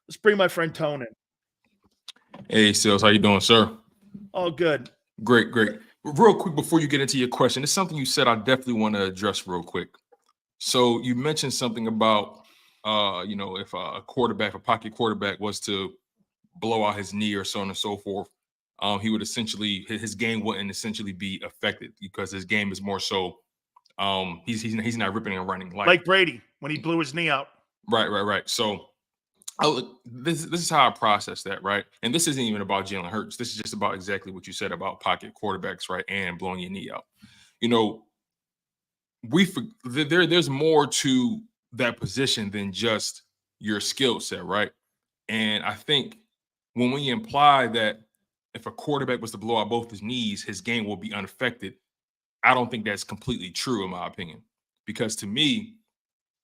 Let's bring my friend Tone in. Hey, Sales, how you doing, sir? All good. Great, great. Real quick, before you get into your question, it's something you said I definitely want to address real quick. So you mentioned something about, if a quarterback, a pocket quarterback was to blow out his knee or so on and so forth, he would essentially, his game wouldn't essentially be affected because his game is more so, he's not ripping and running like Brady when he blew his knee out. Right. So this is how I process that, right? And this isn't even about Jalen Hurts. This is just about exactly what you said about pocket quarterbacks, right? And blowing your knee out. There's more to that position than just your skill set, right? And I think when we imply that if a quarterback was to blow out both his knees, his game will be unaffected, I don't think that's completely true, in my opinion. Because to me,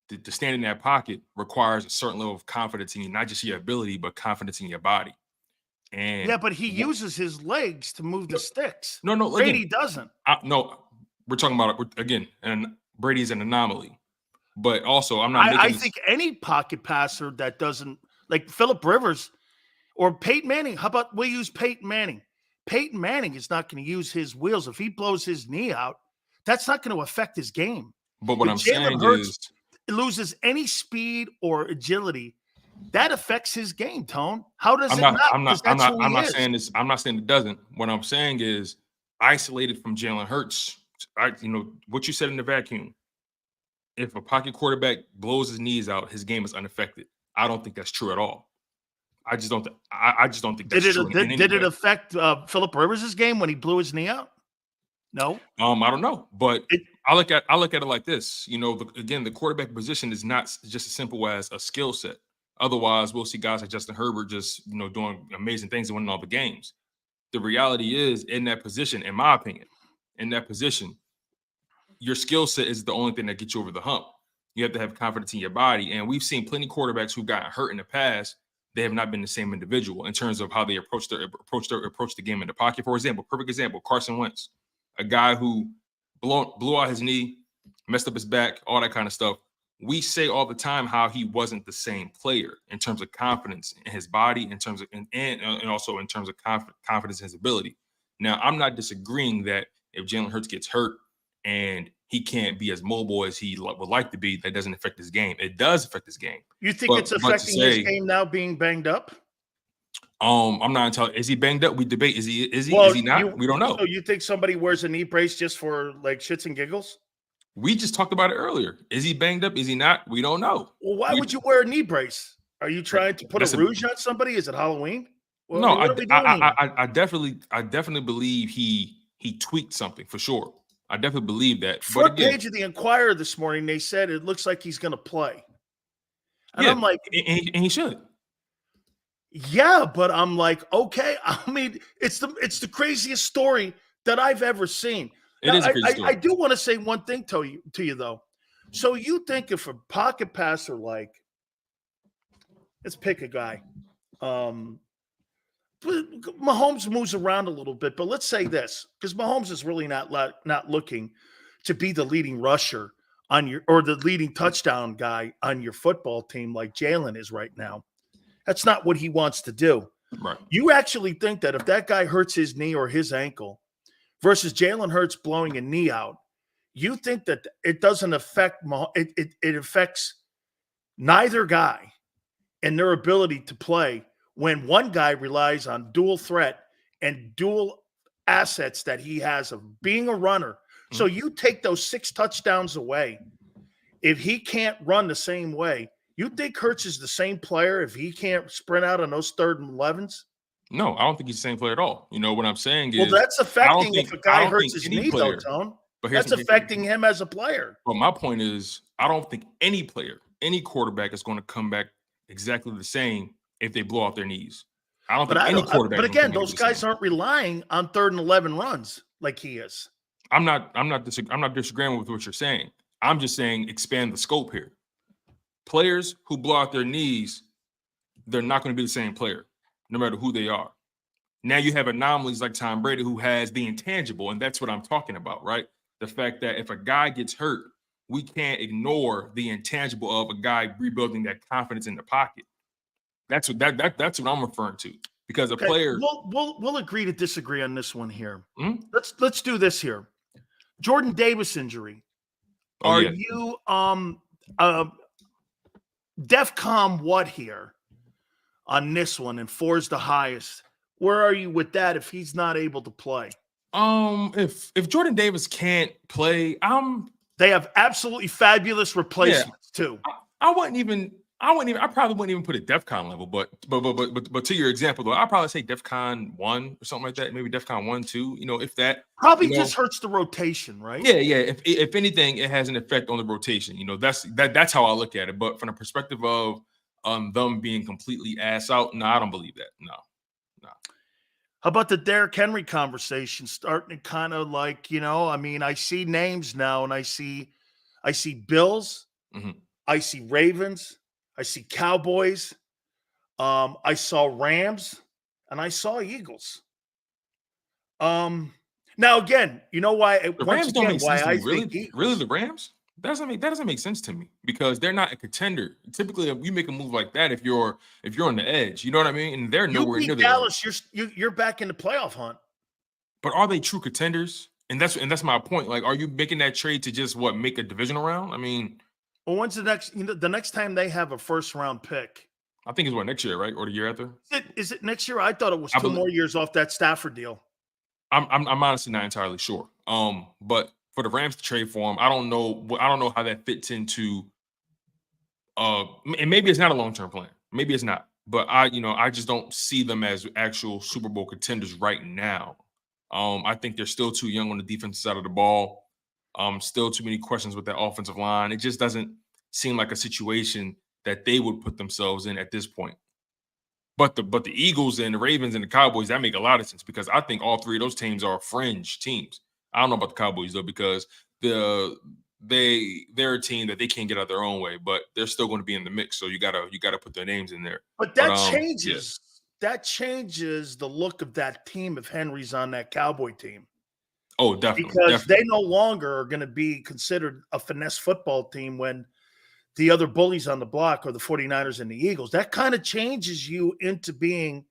to stand in that pocket requires a certain level of confidence in you, not just your ability, but confidence in your body. And yeah, but he uses his legs to move the sticks. No, Brady doesn't. No, we're talking about again, and Brady's an anomaly. But also, I'm not. I think any pocket passer that doesn't, like Phillip Rivers or Peyton Manning. How about we use Peyton Manning? Peyton Manning is not going to use his wheels. If he blows his knee out, that's not going to affect his game. But what I'm saying is, loses any speed or agility, that affects his game, Tone. How does I'm not saying this. I'm not saying it doesn't. What I'm saying is isolated from Jalen Hurts. What you said in the vacuum. If a pocket quarterback blows his knees out, his game is unaffected. I don't think that's true at all. I just don't think that's true. Did it affect Phillip Rivers' game when he blew his knee out? No. I don't know, but I look at it like this. Again, the quarterback position is not just as simple as a skill set. Otherwise, we'll see guys like Justin Herbert just doing amazing things and winning all the games. The reality is, in that position, in my opinion, your skill set is the only thing that gets you over the hump. You have to have confidence in your body, and we've seen plenty of quarterbacks who've gotten hurt in the past. They have not been the same individual in terms of how they approach the game in the pocket. For example, perfect example, Carson Wentz. A guy who blew out his knee, messed up his back, all that kind of stuff. We say all the time how he wasn't the same player in terms of confidence in his body, in terms of and also in terms of confidence in his ability. Now, I'm not disagreeing that if Jalen Hurts gets hurt and he can't be as mobile as he would like to be, that doesn't affect his game. It does affect his game. You think it's affecting his game now being banged up? I'm not telling. Is he banged up? We debate. Is he not? We don't know. So you think somebody wears a knee brace just for like shits and giggles? We just talked about it earlier. Is he banged up? Is he not? We don't know. Well, why would you wear a knee brace? Are you trying to put a rouge on somebody? Is it Halloween? Well, no, I definitely believe he tweaked something for sure. I definitely believe that. Front page of the Inquirer this morning, they said it looks like he's going to play. And I'm like, and he should. Yeah, but I'm like, okay. I mean, it's the craziest story that I've ever seen. It is a crazy story. I do want to say one thing to you though. So you think if a pocket passer, like, let's pick a guy. Mahomes moves around a little bit, but let's say this, because Mahomes is really not looking to be the leading rusher on or the leading touchdown guy on your football team like Jalen is right now. That's not what he wants to do. Right. You actually think that if that guy hurts his knee or his ankle versus Jalen Hurts blowing a knee out, you think that it doesn't affect it affects neither guy and their ability to play when one guy relies on dual threat and dual assets that he has of being a runner. Mm-hmm. So you take those 6 touchdowns away. If he can't run the same way, you think Hurts is the same player if he can't sprint out on those 3rd and 11s? No, I don't think he's the same player at all. What I'm saying is, well, that's affecting if a guy hurts his knee, though, Tone. But that's affecting him as a player. But my point is, I don't think any player, any quarterback is going to come back exactly the same if they blow out their knees. I don't think any quarterback. But again, those guys aren't relying on 3rd and 11 runs like he is. I'm not disagreeing with what you're saying. I'm just saying expand the scope here. Players who blow out their knees, they're not going to be the same player, no matter who they are. Now you have anomalies like Tom Brady, who has the intangible, and that's what I'm talking about, right? The fact that if a guy gets hurt, we can't ignore the intangible of a guy rebuilding that confidence in the pocket. That's what I'm referring to. Because a player, we'll agree to disagree on this one here. Mhm. Let's do this here. Jordan Davis injury. Oh, Are yeah. you DEFCON what here on this one? And 4 is the highest. Where are you with that if he's not able to play? If Jordan Davis can't play, they have absolutely fabulous replacements too. I probably wouldn't even put it DEFCON level, but to your example though, I'd probably say DEFCON 1 or something like that, maybe DEFCON 1, 2, if that probably just hurts the rotation, right? Yeah. If anything, it has an effect on the rotation. That's how I look at it. But from the perspective of them being completely ass out, no, I don't believe that. No. How about the Derrick Henry conversation starting to kind of like, I see names now and I see Bills, I see Ravens, I see Cowboys, I saw Rams, and I saw Eagles. Now again, you know why? The Rams don't make sense to me. Really, the Rams? That doesn't make sense to me because they're not a contender. Typically, you make a move like that if you're on the edge. You know what I mean? And they're nowhere near Dallas. You're back in the playoff hunt. But are they true contenders? And that's my point. Like, are you making that trade to just make a divisional round? I mean, well, when's the next? The next time they have a first round pick? I think it's next year, right, or the year after? Is it next year? I thought it was 2 more years off that Stafford deal. I'm honestly not entirely sure. But for the Rams to trade for him, I don't know how that fits into. And maybe it's not a long-term plan. Maybe it's not. But I just don't see them as actual Super Bowl contenders right now. I think they're still too young on the defensive side of the ball. Still too many questions with that offensive line. It just doesn't seem like a situation that they would put themselves in at this point. But the Eagles and the Ravens and the Cowboys, that make a lot of sense because I think all 3 of those teams are fringe teams. I don't know about the Cowboys though because they're a team that they can't get out their own way, but they're still going to be in the mix. So you gotta put their names in there. But that changes. Yeah. That changes the look of that team if Henry's on that Cowboy team. Oh, definitely. Because they no longer are going to be considered a finesse football team when the other bullies on the block are the 49ers and the Eagles. That kind of changes you into being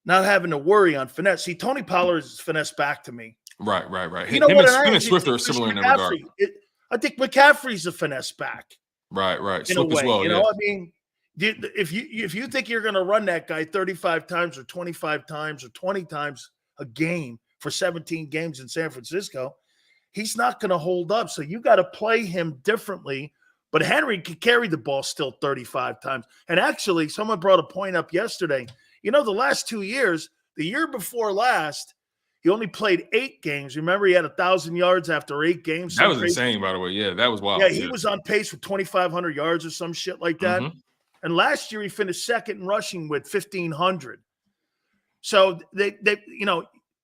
not having to worry on finesse. See, Tony Pollard is finesse back to me. Right. You know what? Him and Swift are similar in that regard. I think McCaffrey's a finesse back. Right. In a way, as well. I mean, if you think you're going to run that guy 35 times or 25 times or 20 times a game for 17 games in San Francisco, he's not going to hold up. So you got to play him differently. But Henry can carry the ball still 35 times. And actually, someone brought a point up yesterday. The last 2 years, the year before last, he only played 8 games. Remember, he had 1,000 yards after 8 games. That was insane, by the way. Yeah, that was wild. Yeah, he was on pace for 2,500 yards or some shit like that. Mm-hmm. And last year, he finished second in rushing with 1,500. So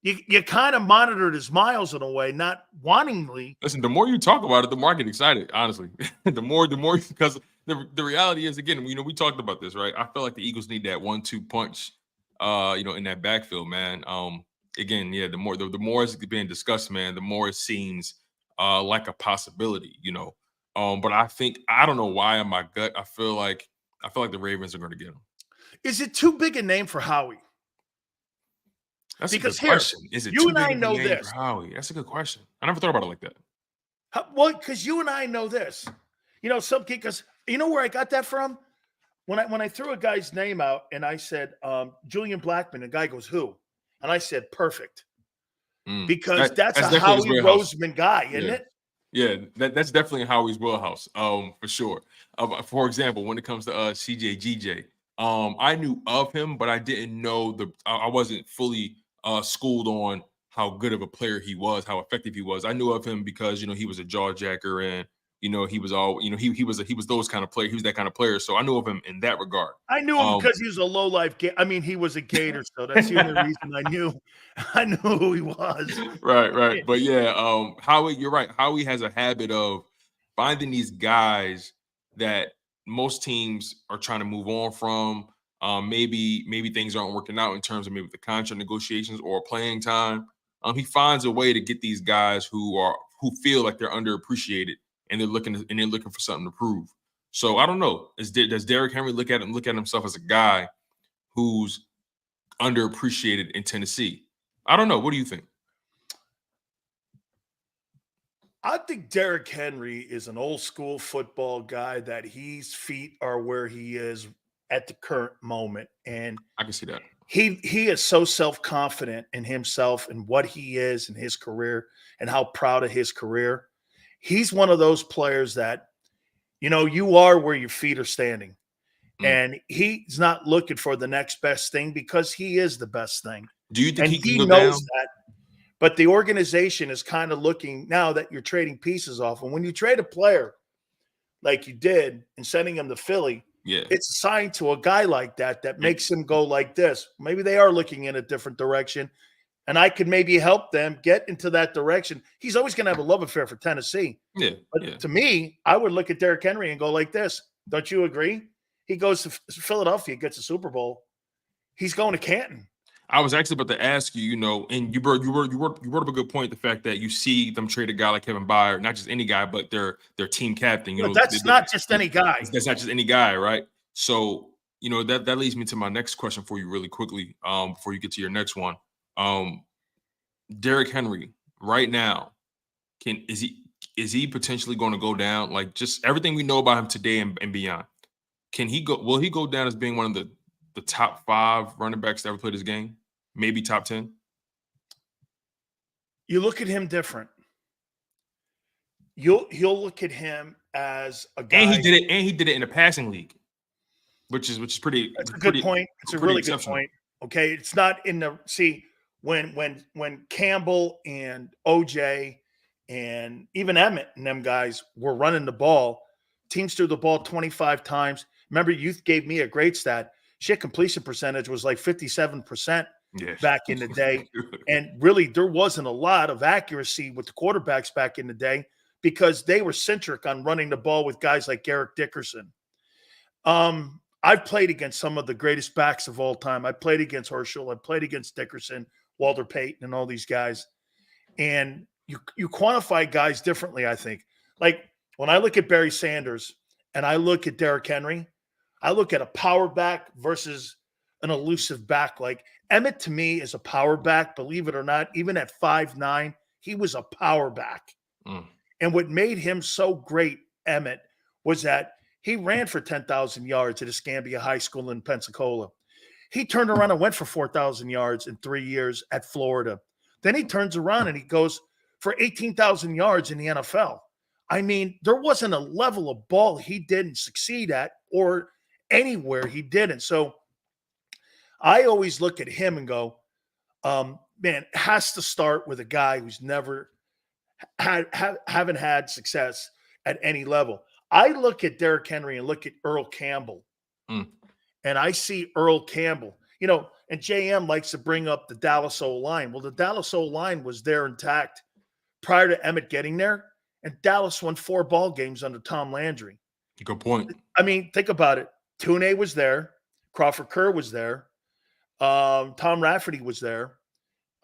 you kind of monitored his miles in a way, not wantingly. Listen, the more you talk about it, the more I get excited, honestly. the more, because the reality is, again, we talked about this, right? I feel like the Eagles need that 1-2 punch, in that backfield, man. Again, yeah, the more it's being discussed, man, the more it seems like a possibility, But I don't know why in my gut, I feel like the Ravens are going to get him. Is it too big a name for Howie? That's because a good question. Is it you and I know this? For Howie? That's a good question. I never thought about it like that. Well, because you and I know this. Because you know where I got that from? When I threw a guy's name out and I said Julian Blackmon, the guy goes, who? And I said, perfect. Because that's a Howie Roseman guy, isn't it? Yeah, that's definitely Howie's wheelhouse, for sure. For example, when it comes to CJ GJ, I knew of him, but I didn't know I wasn't fully schooled on how good of a player he was, how effective he was. I knew of him because he was a jaw jacker and he was all he was those kind of player. He was that kind of player, so I knew of him in that regard. I knew him because he was a low life. He was a Gator, so that's the only reason I knew who he was. Right. But yeah, Howie, you're right. Howie has a habit of finding these guys that most teams are trying to move on from. Maybe things aren't working out in terms of maybe the contract negotiations or playing time. He finds a way to get these guys who feel like they're underappreciated and they're looking for something to prove. So I don't know. Does Derrick Henry look at himself as a guy who's underappreciated in Tennessee? I don't know. What do you think? I think Derrick Henry is an old school football guy that his feet are where he is at the current moment. And I can see that. he is so self-confident in himself and what he is in his career and how proud of his career. He's one of those players that, you are where your feet are standing. And he's not looking for the next best thing because he is the best thing. Do you think And he can he go knows down? that. But the organization is kind of looking now that you're trading pieces off. And when you trade a player like you did and sending him to Philly, Yeah. it's assigned to a guy like that makes him go like this. Maybe they are looking in a different direction, and I could maybe help them get into that direction. He's always going to have a love affair for Tennessee. Yeah. But to me, I would look at Derrick Henry and go like this. Don't you agree? He goes to Philadelphia, gets a Super Bowl. He's going to Canton. I was actually about to ask you, and you brought up a good point. The fact that you see them trade a guy like Kevin Byard, not just any guy, but their team captain. But that's not just any guy. That's not just any guy, right? So that leads me to my next question for you, really quickly, before you get to your next one. Derrick Henry, right now, is he potentially going to go down? Like, just everything we know about him today and beyond. Will he go down as being one of the top 5 running backs that ever played his game? Maybe top 10? You look at him different. He'll look at him as a guy. And he did it in a passing league, which is pretty. That's a good point. It's a really good point. Okay, it's not in the when Campbell and OJ and even Emmett and them guys were running the ball. Teams threw the ball 25 times. Remember, Youth gave me a great stat. Shit, completion percentage was like 57% back in the day. And really, there wasn't a lot of accuracy with the quarterbacks back in the day because they were centric on running the ball with guys like Eric Dickerson. I've played against some of the greatest backs of all time. I played against Herschel. I played against Dickerson, Walter Payton, and all these guys. And you quantify guys differently, I think. Like when I look at Barry Sanders and I look at Derrick Henry, I look at a power back versus an elusive back. Like Emmett to me is a power back, believe it or not. Even at 5'9", he was a power back. And what made him so great, Emmett, was that he ran for 10,000 yards at Escambia High School in Pensacola. He turned around and went for 4,000 yards in 3 years at Florida. Then he turns around and he goes for 18,000 yards in the NFL. I mean, there wasn't a level of ball he didn't succeed at or anywhere he didn't. So I always look at him and go, man, it has to start with a guy who's never haven't had success at any level. I look at Derrick Henry and look at Earl Campbell, and I see Earl Campbell, and JM likes to bring up the Dallas O-line. Well, the Dallas O-line was there intact prior to Emmett getting there, and Dallas won 4 ball games under Tom Landry. Good point. I mean, think about it. Tune was there. Crawford Kerr was there. Tom Rafferty was there.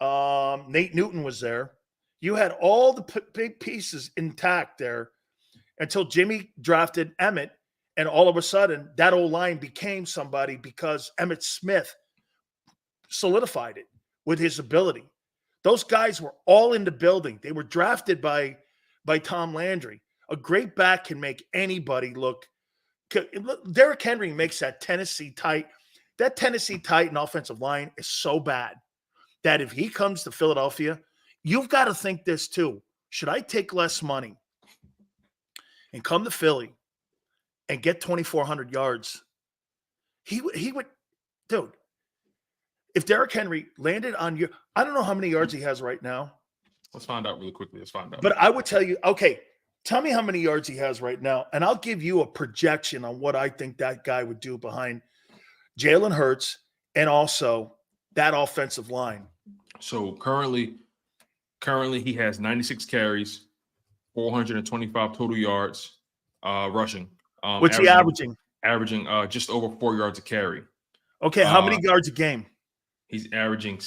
Nate Newton was there. You had all the big pieces intact there until Jimmy drafted Emmett, and all of a sudden that O-line became somebody because Emmitt Smith solidified it with his ability. Those guys were all in the building. They were drafted by Tom Landry. A great back can make anybody look. Derrick Henry makes that Tennessee Titan offensive line is so bad that if he comes to Philadelphia, you've got to think this too. Should I take less money and come to Philly and get 2,400 yards? He would, dude. If Derrick Henry landed on you, I don't know how many yards he has right now. Let's find out really quickly. Let's find out. But I would tell you, okay, tell me how many yards he has right now, and I'll give you a projection on what I think that guy would do behind Jalen Hurts and also that offensive line. So currently he has 96 carries, 425 total yards rushing. What's he averaging? Averaging just over 4 yards a carry. Okay, how many yards a game? He's averaging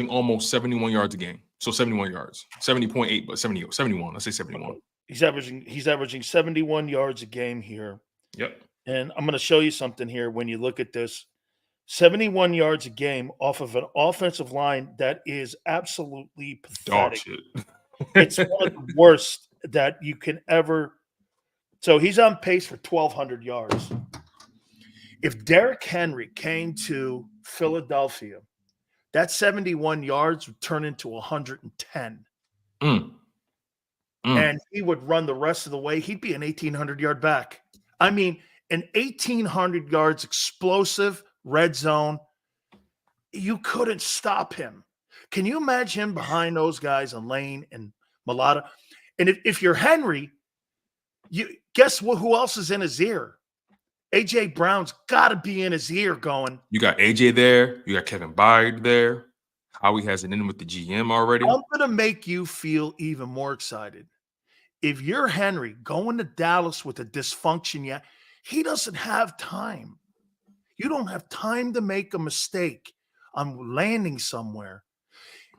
almost 71 yards a game. So 71 yards. 70.8, but 71. Let's say 71. He's averaging 71 yards a game here. Yep. And I'm going to show you something here when you look at this. 71 yards a game off of an offensive line that is absolutely Dog pathetic. shit. It's one of the worst that you can ever. So he's on pace for 1,200 yards. If Derrick Henry came to Philadelphia, that 71 yards would turn into 110. And he would run the rest of the way. He'd be an 1,800-yard back. I mean, an 1,800 yards explosive red zone. You couldn't stop him. Can you imagine him behind those guys on Lane and Mulata? And if you're Henry, you guess what? Who else is in his ear? A.J. Brown's got to be in his ear going. You got A.J. there. You got Kevin Byard there. Howie has it in with the GM already. I'm going to make you feel even more excited. If you're Henry going to Dallas with a dysfunction yet, he doesn't have time. You don't have time to make a mistake on landing somewhere.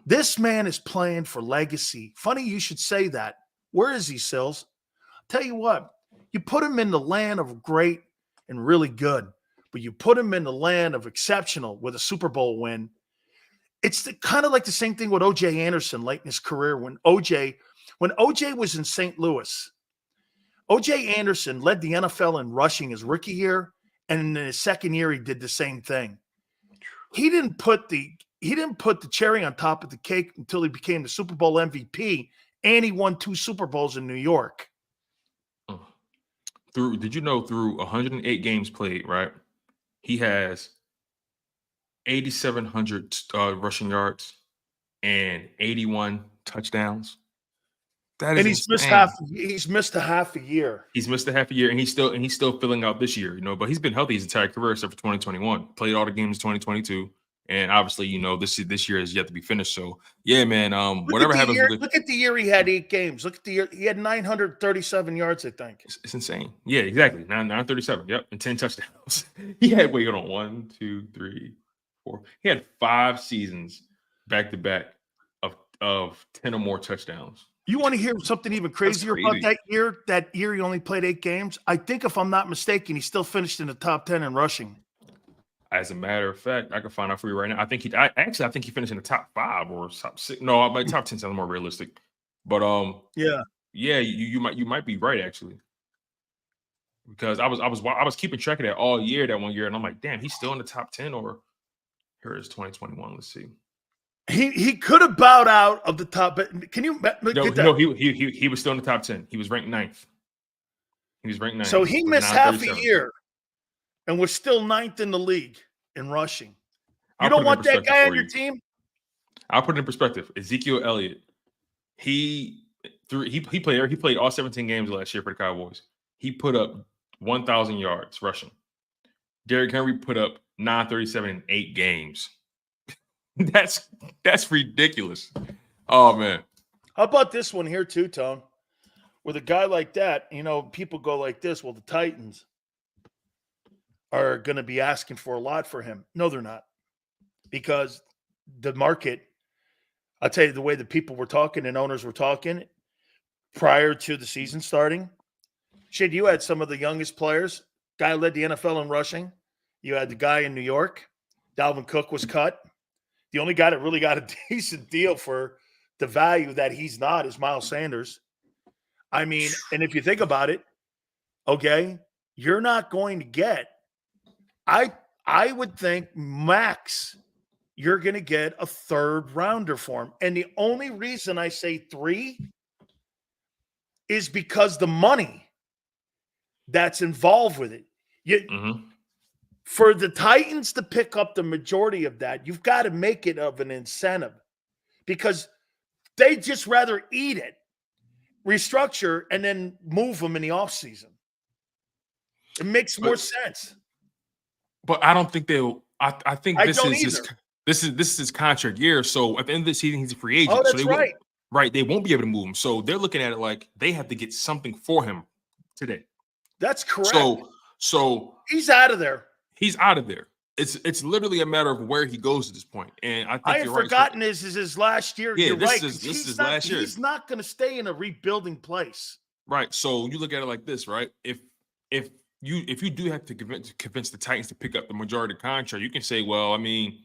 This man is playing for legacy. Funny you should say that. Where is he, Sills? Tell you what, you put him in the land of great and really good, but you put him in the land of exceptional with a Super Bowl win. It's kind of like the same thing with O.J. Anderson late in his career when O.J. was in St. Louis. O.J. Anderson led the NFL in rushing his rookie year, and in his second year he did the same thing. He didn't put the cherry on top of the cake until he became the Super Bowl MVP, and he won 2 Super Bowls in New York. Did you know through 108 games played, right? He has 8,700 rushing yards and 81 touchdowns. That is and he's missed a half a year. He's missed a half a year, and he's still filling out this year, but he's been healthy his entire career except for 2021. Played all the games in 2022. And obviously, this year is yet to be finished. So, yeah, man, whatever happens. Look at the year he had 8 games. Look at the year. He had 937 yards, I think. It's insane. Yeah, exactly. 937. Yep. And 10 touchdowns. He had, 1, 2, 3, 4. He had 5 seasons back-to-back of 10 or more touchdowns. You want to hear something even crazier about that year? That year he only played 8 games. I think, if I'm not mistaken, he still finished in the top 10 in rushing. As a matter of fact, I can find out for you right now. I think he finished in the top 5 or top 6. No, my top 10 sounds more realistic. But yeah, you might be right actually, because I was keeping track of that all year, that one year, and I'm like, damn, he's still in the top 10. Or here is 2021. Let's see. He could have bowed out of the top, but can you get that? No, he was still in the top 10. He was ranked 9th. So he missed half a year. And we're still 9th in the league in rushing. You don't want that guy on your team? I'll put it in perspective. Ezekiel Elliott, he played all 17 games last year for the Cowboys. He put up 1,000 yards rushing. Derrick Henry put up 937 in 8 games. That's ridiculous. Oh man. How about this one here too, Tone? With a guy like that, people go like this. Well, the Titans are going to be asking for a lot for him. No, they're not. Because the market, I'll tell you, the way the people were talking and owners were talking prior to the season starting, shit, you had some of the youngest players. Guy led the NFL in rushing. You had the guy in New York. Dalvin Cook was cut. The only guy that really got a decent deal for the value that he's not is Miles Sanders. I mean, and if you think about it, okay, you're not going to get, I would think max, you're going to get a 3rd rounder for him. And the only reason I say 3 is because the money that's involved with it. For the Titans to pick up the majority of that, you've got to make it of an incentive, because they just rather eat it, restructure, and then move them in the offseason. It makes more sense. But I don't think they'll. I think this is his contract year. So at the end of the season, he's a free agent. Oh, that's so right. Right, they won't be able to move him. So they're looking at it like they have to get something for him today. That's correct. So he's out of there. He's out of there. It's literally a matter of where he goes at this point. And I think I had forgotten this is his last year. Yeah, You're this right. is his last year. He's not going to stay in a rebuilding place. Right. So you look at it like this, right? If you do have to convince the Titans to pick up the majority of the contract, you can say, well, I mean,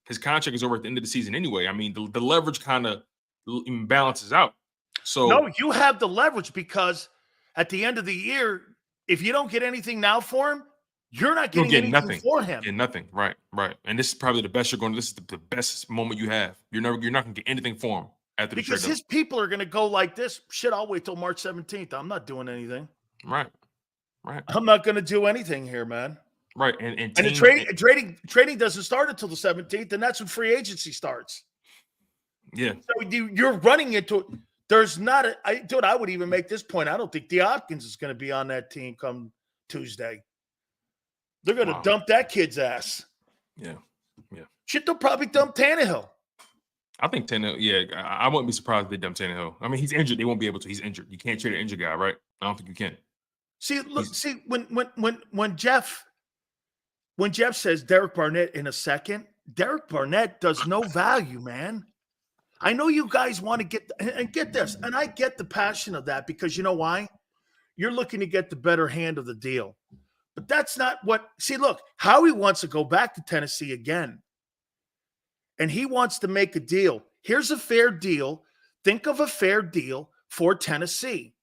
his contract is over at the end of the season anyway. I mean, the leverage kind of balances out. So No, you have the leverage because at the end of the year, if you don't get anything now for him, you're not you'll getting get anything nothing. for him. Get nothing. Right. Right. And this is probably the best you're going to. This is the best moment you have. You're not going to get anything for him after the trade. Because his people are going to go like this. Shit, I'll wait till March 17th. I'm not doing anything. Right. Right. I'm not going to do anything here, man. Right. And the trading doesn't start until the 17th, and that's when free agency starts. Yeah. So you're running into there's not a dude, I would even make this point. I don't think Hopkins is going to be on that team come Tuesday. They're going to dump that kid's ass. Yeah. Yeah. Shit, they'll probably dump Tannehill. I think Tannehill, yeah, I wouldn't be surprised if they dump Tannehill. I mean, he's injured. They won't be able to. He's injured. You can't trade an injured guy, right? I don't think you can. See, look, when Jeff says Derek Barnett in a second, Derek Barnett does no value, man. I know you guys want to get this, and I get the passion of that because you know why? You're looking to get the better hand of the deal. But that's not what – see, look, Howie wants to go back to Tennessee again, and he wants to make a deal. Here's a fair deal. Think of a fair deal for Tennessee.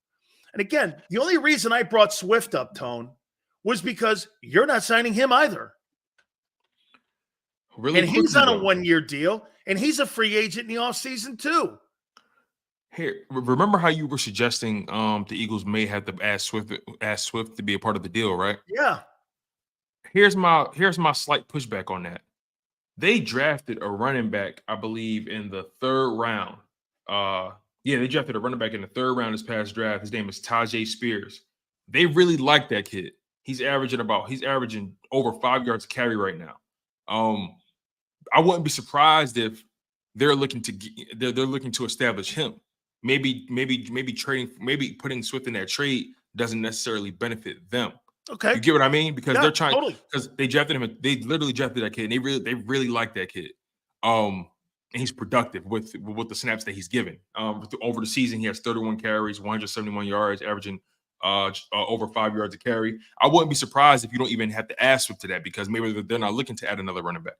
And again, the only reason I brought Swift up, Tone, was because you're not signing him either. Really, and he's on a one-year deal, and he's a free agent in the offseason too. Here, remember how you were suggesting the Eagles may have to ask Swift to be a part of the deal, right? Yeah. Here's my slight pushback on that. They drafted a running back, I believe, in the 3rd round. They drafted a running back in the 3rd round this past draft. His name is Tajay Spears. They really like that kid. He's averaging over 5 yards a carry right now. I wouldn't be surprised if they're looking to establish him. Maybe putting Swift in that trade doesn't necessarily benefit them. Okay, you get what I mean? Because they're trying because totally. they drafted him. They literally drafted that kid. And they really like that kid. And he's productive with the snaps that he's given. Over the season, he has 31 carries, 171 yards, averaging over 5 yards a carry. I wouldn't be surprised if you don't even have to ask Swift to that because maybe they're not looking to add another running back.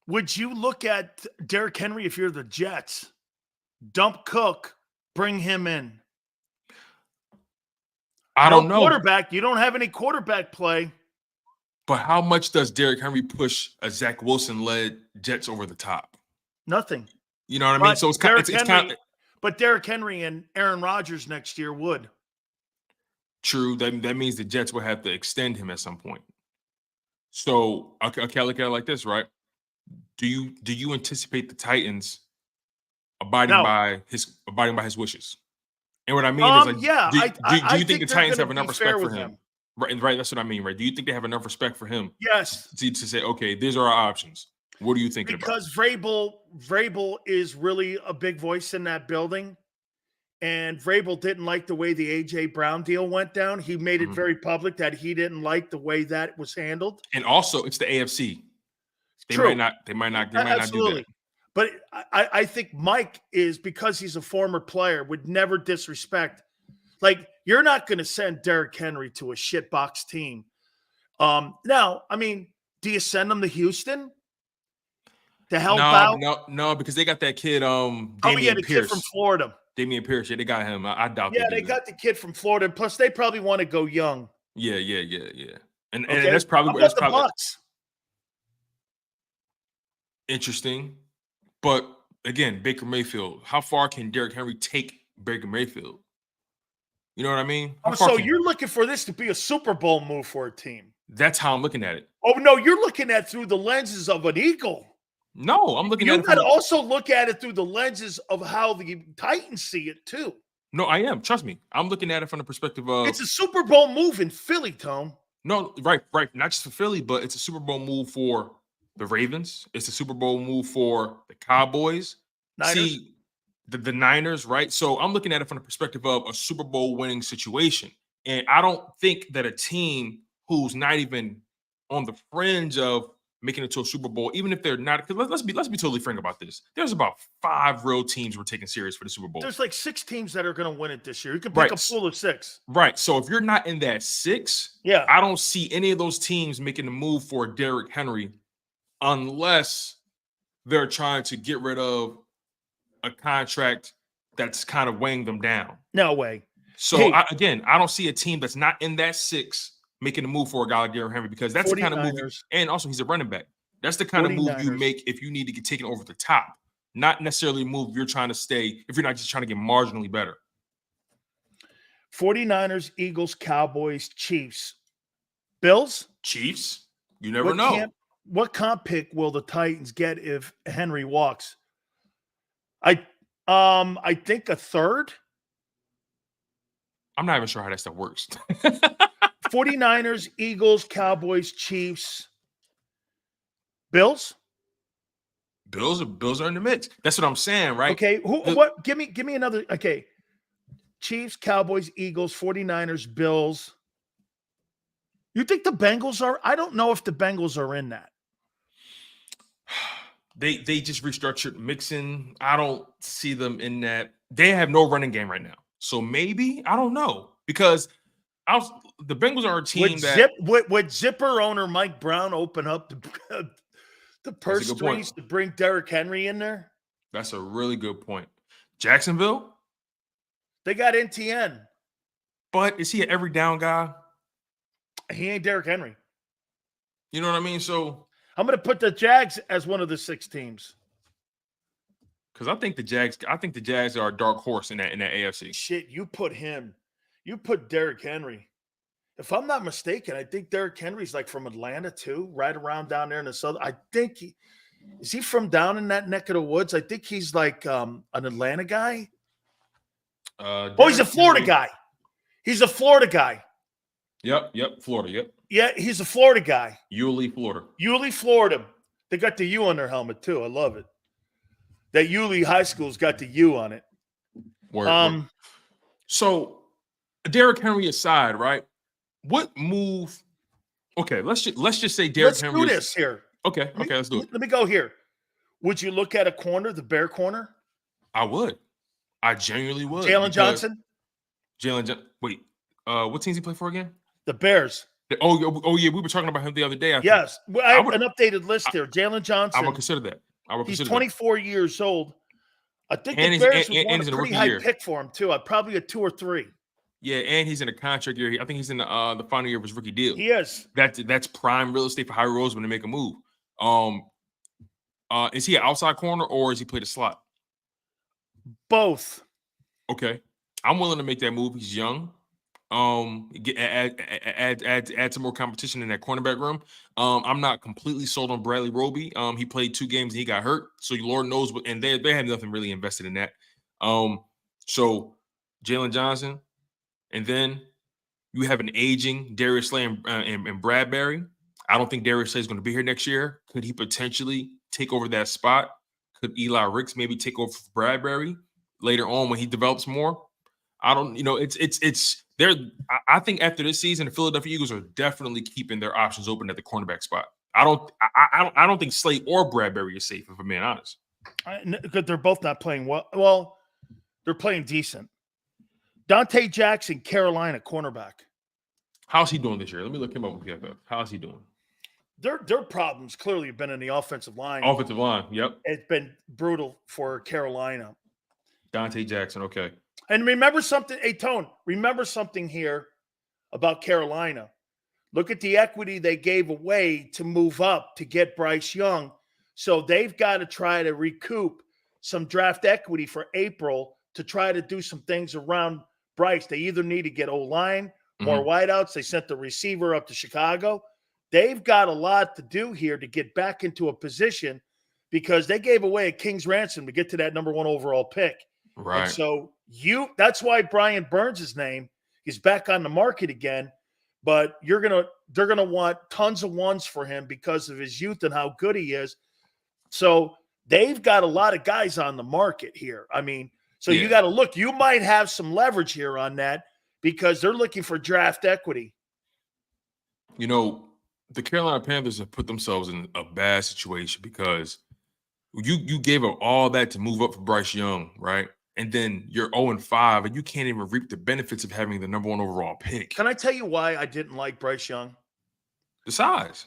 Would you look at Derrick Henry if you're the Jets? Dump Cook, bring him in. I don't know. Quarterback. You don't have any quarterback play. But how much does Derrick Henry push a Zach Wilson-led Jets over the top? Nothing. You know what I mean? So it's kind of. But Derrick Henry and Aaron Rodgers next year would. True. That means the Jets will have to extend him at some point. So I look at it like this, right? Do you anticipate the Titans abiding by his wishes? And what I mean is, like, do you think the Titans have enough respect for him? Right. That's what I mean, right? Do you think they have enough respect for him? Yes. To say, okay, these are our options. What are you thinking about? Because Vrabel is really a big voice in that building, and Vrabel didn't like the way the A.J. Brown deal went down. He made it very public that he didn't like the way that was handled. And also, it's the AFC. They might not do that. But I think Mike is, because he's a former player, would never disrespect. Like, you're not going to send Derrick Henry to a shitbox team. Now, I mean, do you send him to Houston to help out? No, because they got that kid, the Pierce. Kid from Florida. Damian Pierce, yeah, they got him. I doubt. Yeah, they got the kid from Florida. Plus, they probably want to go young. Yeah. And that's probably the Bucks. Interesting. But again, Baker Mayfield. How far can Derrick Henry take Baker Mayfield? You know what I mean? So you're looking for this to be a Super Bowl move for a team? That's how I'm looking at it. Oh no, you're looking at it through the lenses of an Eagle. No, I'm looking at it. You got to also look at it through the lenses of how the Titans see it too. No, I am. Trust me. I'm looking at it from the perspective of it's a Super Bowl move in Philly, Tone. No, right. Not just for Philly, but it's a Super Bowl move for the Ravens. It's a Super Bowl move for the Cowboys. Niners. See, the Niners, right? So I'm looking at it from the perspective of a Super Bowl winning situation. And I don't think that a team who's not even on the fringe of making it to a Super Bowl, even if they're not. Because let's be totally frank about this. There's about 5 real teams we're taking serious for the Super Bowl. There's like 6 teams that are going to win it this year. You can pick a pool of 6. Right. So if you're not in that 6, I don't see any of those teams making the move for Derrick Henry unless they're trying to get rid of a contract that's kind of weighing them down. No way. So I don't see a team that's not in that 6 making a move for a guy like Derrick Henry, because that's the kind of move. And also, he's a running back. That's the kind of move you make if you need to get taken over the top, not necessarily a move you're trying to stay if you're not just trying to get marginally better. 49ers, Eagles, Cowboys, Chiefs, Bills, Chiefs. You never know. What comp pick will the Titans get if Henry walks? I think a third. I'm not even sure how that stuff works. 49ers, Eagles, Cowboys, Chiefs, Bills. Bills are in the mix. That's what I'm saying, right? Okay. What? Give me another. Okay. Chiefs, Cowboys, Eagles, 49ers, Bills. You think the Bengals are? I don't know if the Bengals are in that. They just restructured Mixon. I don't see them in that. They have no running game right now. So maybe, I don't know, because the Bengals are a team would Zipper owner Mike Brown open up the purse strings to bring Derrick Henry in there? That's a really good point. Jacksonville? They got NTN. But is he an every down guy? He ain't Derrick Henry. You know what I mean? So I'm going to put the Jags as one of the 6 teams. Because I think the Jags are a dark horse in that AFC. Shit, you put Derrick Henry. If I'm not mistaken, I think Derrick Henry's like from Atlanta too, right around down there in the south. I think is he from down in that neck of the woods? I think he's like an Atlanta guy. He's a Florida guy. He's a Florida guy. Yep, Florida, yep. Yeah, he's a Florida guy. Yulee, Florida. Yulee, Florida. They got the U on their helmet too. I love it. That Yulee High School's got the U on it. Word. So, Derrick Henry aside, right? What move? Okay, let's just say Derrick Henry. Let's do this here. Okay, let's do it. Let me go here. Would you look at a corner, the bear corner? I would. I genuinely would. Jalen Johnson? Wait, what teams he play for again? The Bears. Oh yeah, we were talking about him the other day. Yes. Well, I have an updated list here. Jalen Johnson. I would consider that. He's 24 years old. I think the Bears would want a pretty high pick for him, too. Probably a 2 or 3. Yeah, and he's in a contract year. I think he's in the final year of his rookie deal. He is. That's prime real estate for Harry Roseman to make a move. Is he an outside corner or is he play the slot? Both. Okay. I'm willing to make that move. He's young. Add some more competition in that cornerback room. I'm not completely sold on Bradley Roby. He played 2 games and he got hurt. So Lord knows what, and they have nothing really invested in that. So Jalen Johnson, and then you have an aging Darius Slay and Bradbury. I don't think Darius Slay is going to be here next year. Could he potentially take over that spot? Could Eli Ricks maybe take over for Bradbury later on when he develops more? I don't, it's there. I think after this season, the Philadelphia Eagles are definitely keeping their options open at the cornerback spot. I don't think Slate or Bradbury is safe, if I'm being honest. Because they're both not playing well. Well, they're playing decent. Dante Jackson, Carolina cornerback. How's he doing this year? Let me look him up on PFF. How's he doing? Their problems clearly have been in the offensive line. Offensive line, yep. It's been brutal for Carolina. Dante Jackson, okay. And remember something, hey, Tone, remember something here about Carolina. Look at the equity they gave away to move up to get Bryce Young. So they've got to try to recoup some draft equity for April to try to do some things around Bryce. They either need to get O-line, more wideouts. They sent the receiver up to Chicago. They've got a lot to do here to get back into a position because they gave away a king's ransom to get to that number 1 overall pick. Right. And so that's why Brian Burns' name is back on the market again. But they're gonna want tons of ones for him because of his youth and how good he is. So they've got a lot of guys on the market here. I mean, so you got to look. You might have some leverage here on that because they're looking for draft equity. The Carolina Panthers have put themselves in a bad situation because you gave up all that to move up for Bryce Young, right? And then you're 0-5, and you can't even reap the benefits of having the number 1 overall pick. Can I tell you why I didn't like Bryce Young? The size.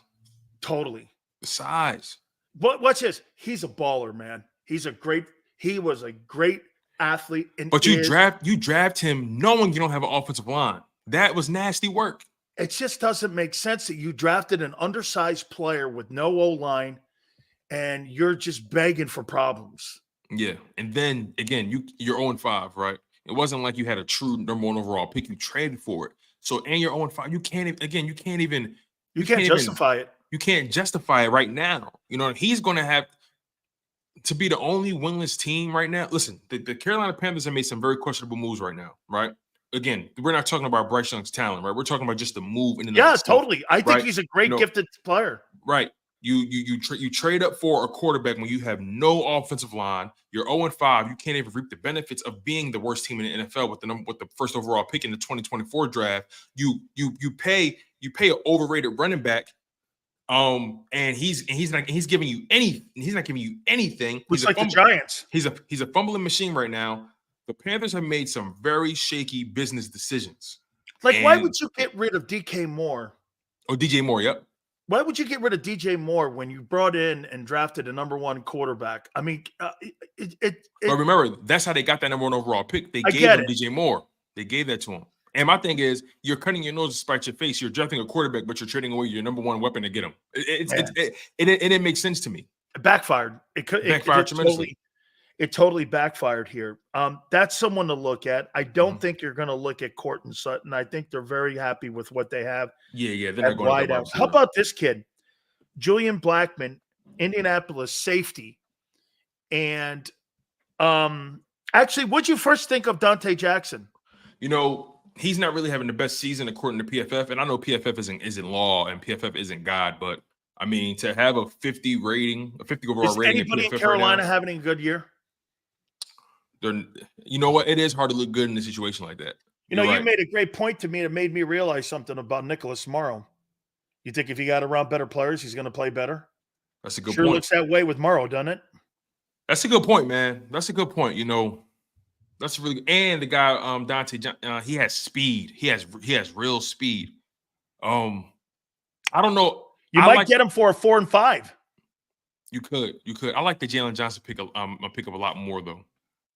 Totally. The size. What's this? He's a baller, man. He was a great athlete. But you draft him knowing you don't have an offensive line. That was nasty work. It just doesn't make sense that you drafted an undersized player with no O-line and you're just begging for problems. Yeah. And then again, you're 0-5, right? It wasn't like you had a true number 1 overall pick. You traded for it. So, and you're 0-5. You can't justify it. You can't justify it right now. You know, he's going to have to be the only winless team right now. Listen, the Carolina Panthers have made some very questionable moves right now, right? Again, we're not talking about Bryce Young's talent, right? We're talking about just the move. Totally. I think he's a great gifted player. Right. You trade up for a quarterback when you have no offensive line. You're 0-5. You can't even reap the benefits of being the worst team in the NFL with the first overall pick in the 2024 draft. You pay an overrated running back. And he's not giving you anything. It's like the Giants. He's a fumbling machine right now. The Panthers have made some very shaky business decisions. Why would you get rid of DK Moore? Oh, DJ Moore, yep. Why would you get rid of DJ Moore when you brought in and drafted a number 1 quarterback? I mean, but remember, that's how they got that number 1 overall pick. They gave him DJ Moore. They gave that to him. And my thing is, you're cutting your nose despite your face. You're drafting a quarterback, but you're trading away your number 1 weapon to get him. It makes sense to me. It backfired. It backfired tremendously. It totally backfired here. That's someone to look at. I don't think you're going to look at Courtland Sutton. I think they're very happy with what they have. Yeah. They're not going to How about this kid, Julian Blackman, Indianapolis safety, and actually, what'd you first think of Dante Jackson? You know, he's not really having the best season according to PFF, and I know PFF isn't law and PFF isn't God, but I mean, to have a 50 rating, a 50 overall rating. Anybody in Carolina having a good year? You know what? It is hard to look good in a situation like that. You made a great point to me that made me realize something about Nicholas Morrow. You think if he got around better players, he's going to play better? That's a good point. Sure looks that way with Morrow, doesn't it? That's a good point, man. That's a good point. You know, that's really good. And the guy, Dante, he has speed. He has real speed. I don't know. You might get him for a 4 and 5. You could. I like the Jalen Johnson pick up a lot more though.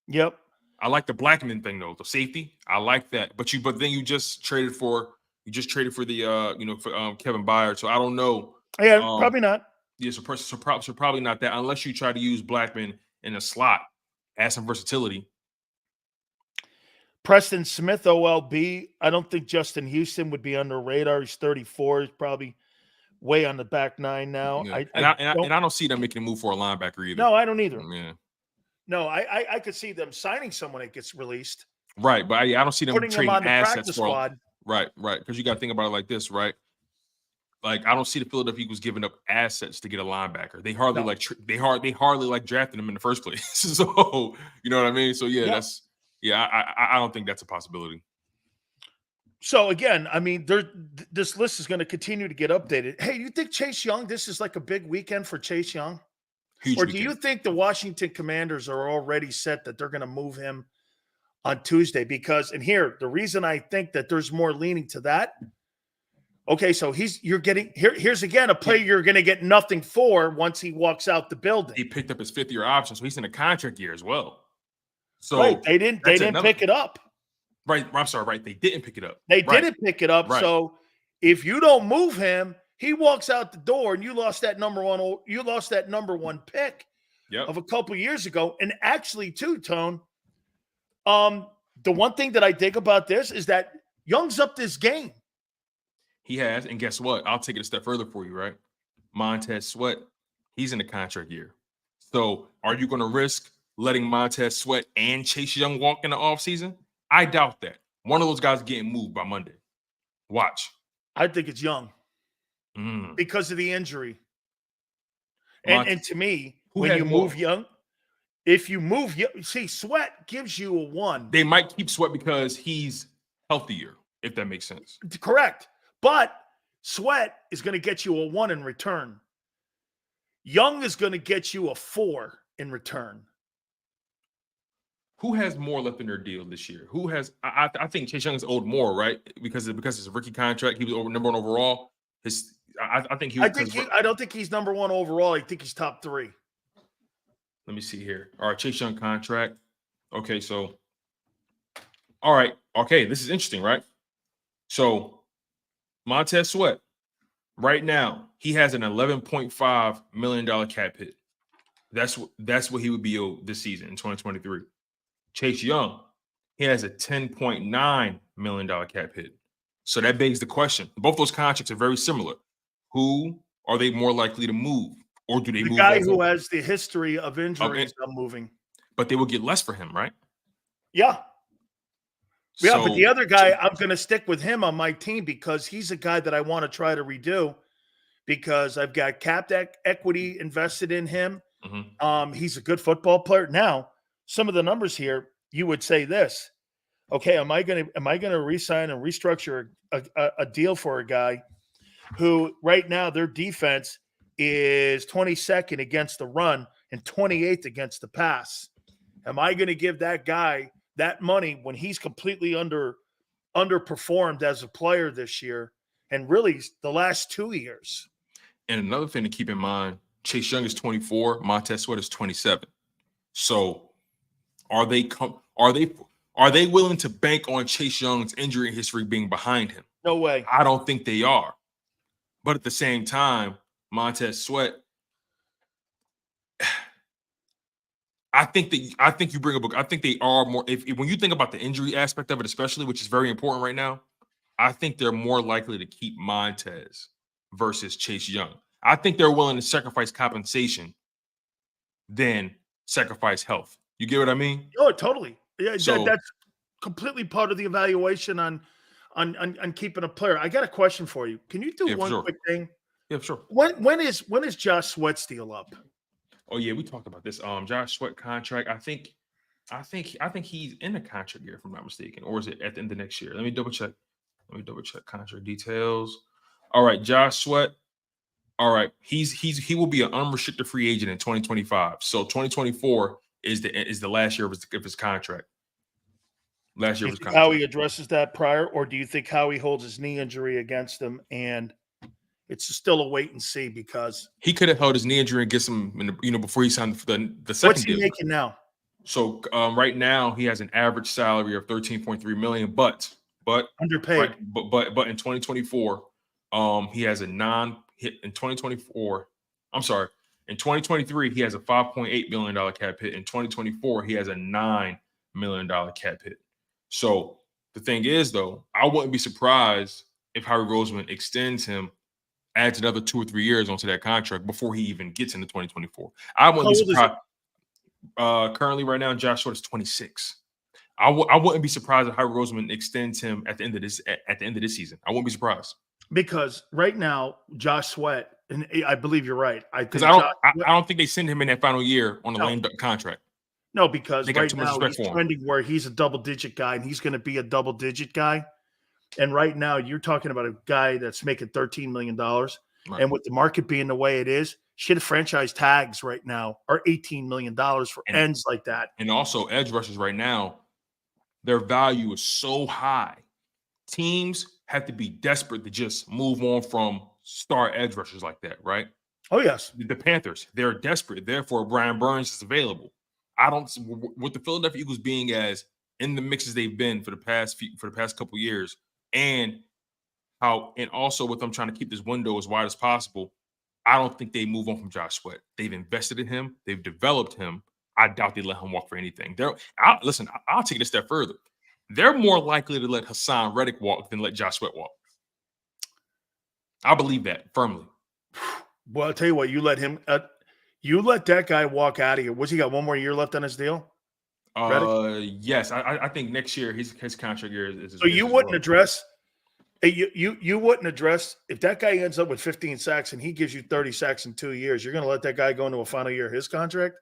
Yep. I like the Blackman thing though, the safety. I like that. But then you just traded for the Kevin Byard. So I don't know. Yeah, probably not. Yeah, so probably not that unless you try to use Blackman in a slot, add some versatility. Preston Smith, OLB. I don't think Justin Houston would be under radar. He's 34. He's probably way on the back 9 now. Yeah. I don't see them making a move for a linebacker either. No, I don't either. Yeah. No, I could see them signing someone that gets released. Right, but I don't see them putting trading him on the assets practice for squad. Right. Because you got to think about it like this, right? Like I don't see the Philadelphia Eagles giving up assets to get a linebacker. They hardly like drafting them in the first place. So you know what I mean. So I don't think that's a possibility. So again, I mean, this list is going to continue to get updated. Hey, you think Chase Young? This is like a big weekend for Chase Young. Huge or weekend. do you think the Washington Commanders are already set that they're going to move him on Tuesday? Because, and here, the reason I think that there's more leaning to that. Okay, so here's again a player you're going to get nothing for once he walks out the building. He picked up his 5th-year option, so he's in a contract year as well. So right, they didn't pick it up. Right, I'm sorry, right? They didn't pick it up. They didn't pick it up. Right. So if you don't move him, he walks out the door, and you lost that number one pick of a couple years ago. And actually, too, Tone, the one thing that I dig about this is that Young's up this game. He has, and guess what? I'll take it a step further for you, right? Montez Sweat, he's in the contract year. So are you going to risk letting Montez Sweat and Chase Young walk in the offseason? I doubt that. One of those guys is getting moved by Monday. Watch. I think it's Young because of the injury. And to me, when you move Young, if you move Young, see, Sweat gives you a 1. They might keep Sweat because he's healthier, if that makes sense. Correct. But Sweat is going to get you a 1 in return. Young is going to get you a 4 in return. Who has more left in their deal this year? Who has? I think Chase Young is owed more, right? Because it's a rookie contract. He was number 1 overall. I think he. I don't think he's number 1 overall. I think he's top 3. Let me see here. All right, Chase Young contract. Okay, so. All right. Okay, this is interesting, right? So, Montez Sweat, right now, he has an $11.5 million cap hit. That's what he would be owed this season in 2023. Chase Young, he has a $10.9 million cap hit. So that begs the question. Both those contracts are very similar. Who are they more likely to move? Or do they move? The guy who has the history of injuries of moving. But they will get less for him, right? Yeah. Yeah, but the other guy, I'm going to stick with him on my team because he's a guy that I want to try to redo because I've got cap equity invested in him. Mm-hmm. He's a good football player. Now, some of the numbers here, you would say this. Okay, am I going to re-sign and restructure a deal for a guy who right now their defense is 22nd against the run and 28th against the pass? Am I going to give that guy that money when he's completely underperformed as a player this year and really the last 2 years? And another thing to keep in mind, Chase Young is 24, Montez Sweat is 27. So are they willing to bank on Chase Young's injury history being behind him? No way. I don't think they are. But at the same time, Montez Sweat, I think you bring up. I think they are more. If when you think about the injury aspect of it, especially, which is very important right now, I think they're more likely to keep Montez versus Chase Young. I think they're willing to sacrifice compensation than sacrifice health. You get what I mean? Oh, totally. Yeah, So, that's completely part of the evaluation on keeping a player. I got a question for you. Can you do one quick thing? Yeah, sure. When is Josh Sweat's deal up? Oh yeah, we talked about this. Josh Sweat contract. I think he's in the contract year, if I'm not mistaken, or is it at the end of next year? Let me double check. Contract details. All right, Josh Sweat. All right, he will be an unrestricted free agent in 2025. So 2024 is the last year of his contract. Last year of his contract. How he addresses that prior, or do you think how he holds his knee injury against him and it's still a wait and see because he could have held his knee injury and get some, before he signed for the second what's he deal. making now? So right now he has an average salary of $13.3 million, but underpaid. Right, but in 2024, he has a non-hit in 2024. I'm sorry, in 2023 he has a $5.8 million cap hit. In 2024 he has a $9 million cap hit. So the thing is, though, I wouldn't be surprised if Howie Roseman extends him, adds another 2 or 3 years onto that contract before he even gets into 2024. I wouldn't be surprised. Currently, right now, Josh Sweat is 26. I wouldn't be surprised if Howie Roseman extends him at the end of this season. I wouldn't be surprised because right now, Josh Sweat, and I believe you're right. I don't think they send him in that final year on a lame duck contract. No, because right now he's trending where he's a double-digit guy, and he's going to be a double-digit guy. And right now, you're talking about a guy that's making $13 million. Right. And with the market being the way it is, franchise tags right now are $18 million for ends like that. And also, edge rushers right now, their value is so high. Teams have to be desperate to just move on from star edge rushers like that, right? Oh, yes. The Panthers, they're desperate. Therefore, Brian Burns is available. With the Philadelphia Eagles being as in the mixes they've been for the past couple years, and also with them trying to keep this window as wide as possible, I don't think they move on from Josh Sweat. They've invested in him. They've developed him. I doubt they let him walk for anything. I'll take it a step further. They're more likely to let Hassan Reddick walk than let Josh Sweat walk. I believe that firmly. Well, I'll tell you what, you let that guy walk out of here. What's he got? 1 more year left on his deal? Yes. I think next year his contract year is. So you wouldn't address. You wouldn't address if that guy ends up with 15 sacks and he gives you 30 sacks in 2 years. You're going to let that guy go into a final year of his contract?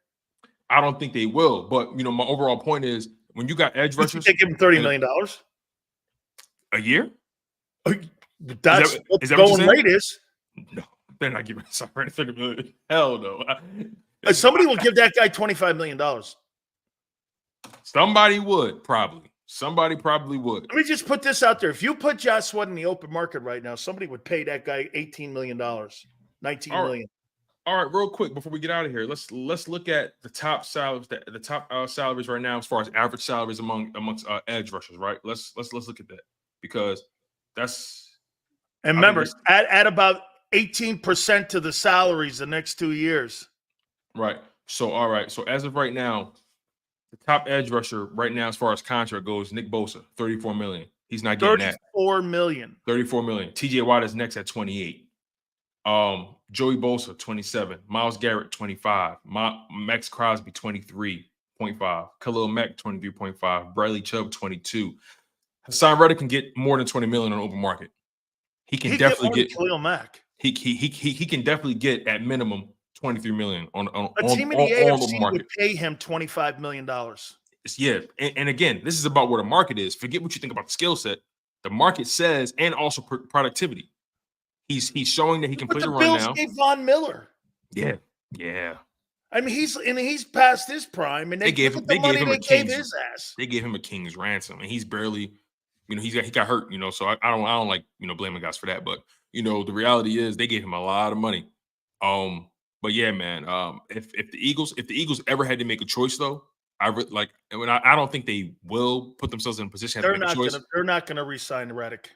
I don't think they will. But my overall point is when you got edge rushers, they give him $30 million a year. That's what is the that what you're going saying? rate is. No, they're not giving us $30 million. Hell no. Somebody will give that guy $25 million. Somebody would probably. Somebody probably would. Let me just put this out there. If you put Josh Sweat in the open market right now, somebody would pay that guy $18 million, $19 million. All right, real quick before we get out of here, let's look at the top salaries, the top salaries right now as far as average salaries amongst edge rushers, right? Let's look at that because that's. And remember, add about 18% to the salaries the next 2 years. Right. So all right. So as of right now, the top edge rusher right now as far as contract goes, Nick Bosa, $34 million. He's not getting that. $34 million. $34 million. TJ Watt is next at 28. Joey Bosa, 27. Myles Garrett, 25. Max Crosby, 23.5. Khalil Mack, 23.5. Bradley Chubb, 22. Hassan Reddick can get more than 20 million on the open market. He can definitely get Khalil Mack. He can definitely get at minimum 23 million on a team in the AFC would pay him $25 million. Yeah, and again, this is about where the market is. Forget what you think about the skill set. The market says, and also productivity. He's showing that he can play the run now. The Bills gave Von Miller. Yeah. I mean, he's past his prime, and they gave him his ass. They gave him a king's ransom, and he's barely, he got hurt, So I don't like blaming guys for that, but the reality is they gave him a lot of money. But yeah, man, if the Eagles ever had to make a choice, though, I don't think they will put themselves in a position to make a choice. They're not going to re-sign Reddick.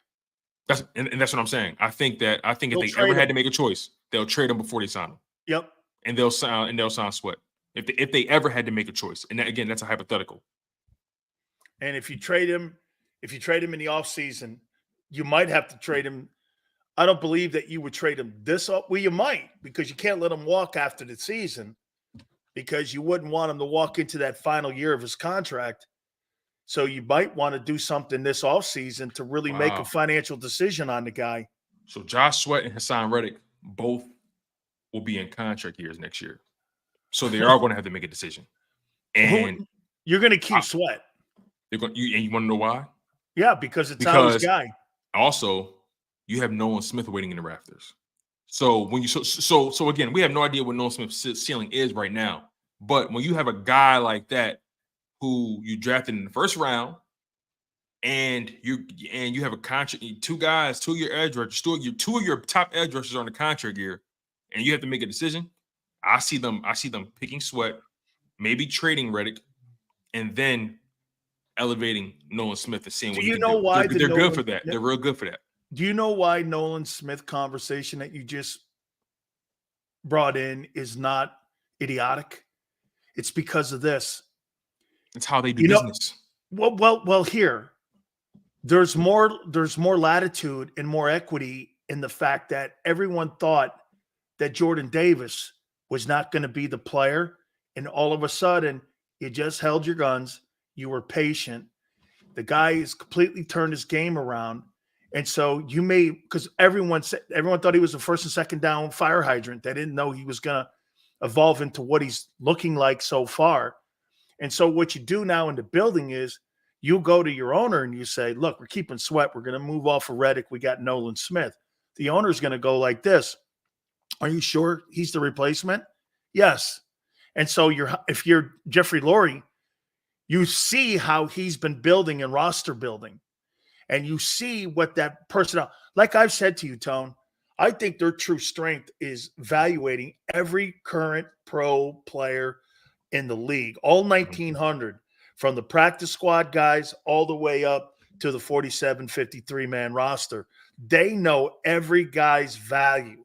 That's what I'm saying. I think if they ever had to make a choice, they'll trade him before they sign him. Yep. And they'll sign Sweat if they ever had to make a choice. And again, that's a hypothetical. And if you trade him in the offseason, you might have to trade him. I don't believe that you would trade him this up. Well, you might, because you can't let him walk after the season, because you wouldn't want him to walk into that final year of his contract. So you might want to do something this offseason to really make a financial decision on the guy. So Josh Sweat and Hassan Reddick both will be in contract years next year. So they are going to have to make a decision. And you're going to keep Sweat. And you want to know why? Yeah, because it's Howie's guy. Also, you have Nolan Smith waiting in the rafters. So when so again, we have no idea what Nolan Smith's ceiling is right now. But when you have a guy like that who you drafted in the first round, and you have a contract, two of your edge rushers, two of your top edge rushers are on the contract year, and you have to make a decision. I see them picking Sweat, maybe trading Reddick, and then elevating Nolan Smith and seeing what he can do. Why they're good for that. They're real good for that. Do you know why Nolan Smith conversation that you just brought in is not idiotic? It's because of this. It's how they do business. Well, here. There's more latitude and more equity in the fact that everyone thought that Jordan Davis was not going to be the player, and all of a sudden you just held your guns, you were patient. The guy has completely turned his game around. And so because everyone thought he was a first and second down fire hydrant. They didn't know he was going to evolve into what he's looking like so far. And so what you do now in the building is you go to your owner and you say, look, we're keeping Sweat. We're going to move off of Reddick. We got Nolan Smith. The owner's going to go like this. Are you sure he's the replacement? Yes. And so if you're Jeffrey Lurie, you see how he's been building and roster building. And you see what that personnel, like I've said to you, Tone, I think their true strength is evaluating every current pro player in the league, all 1,900, from the practice squad guys all the way up to the 47, 53-man roster. They know every guy's value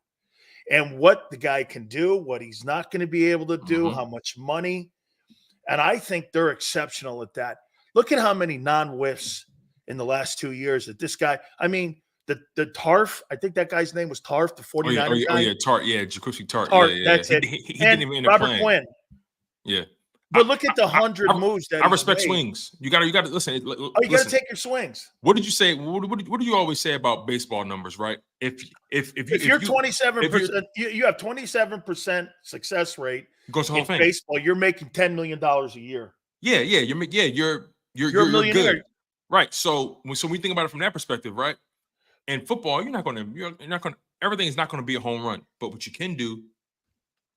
and what the guy can do, what he's not going to be able to do, how much money. And I think they're exceptional at that. Look at how many non-whiffs in the last 2 years that this guy, I mean, the Tarf, I think that guy's name was Tarf, the 49er guy. Oh, yeah, Tart. Yeah, Jaquiski Tart. Tarf, yeah. That's it. He didn't even end up Robert playing. Quinn. Yeah. But look at the 100 moves that I respect made. swings. You got to listen. Oh, you got to take your swings. What did you say? What do you always say about baseball numbers, right? If you're 27%, you have 27% success rate goes to Hall of Fame. Baseball, you're making $10 million a year. Yeah, you're a millionaire. good. Right. So we think about it from that perspective, right? in football, you're not going to everything is not going to be a home run. But what you can do,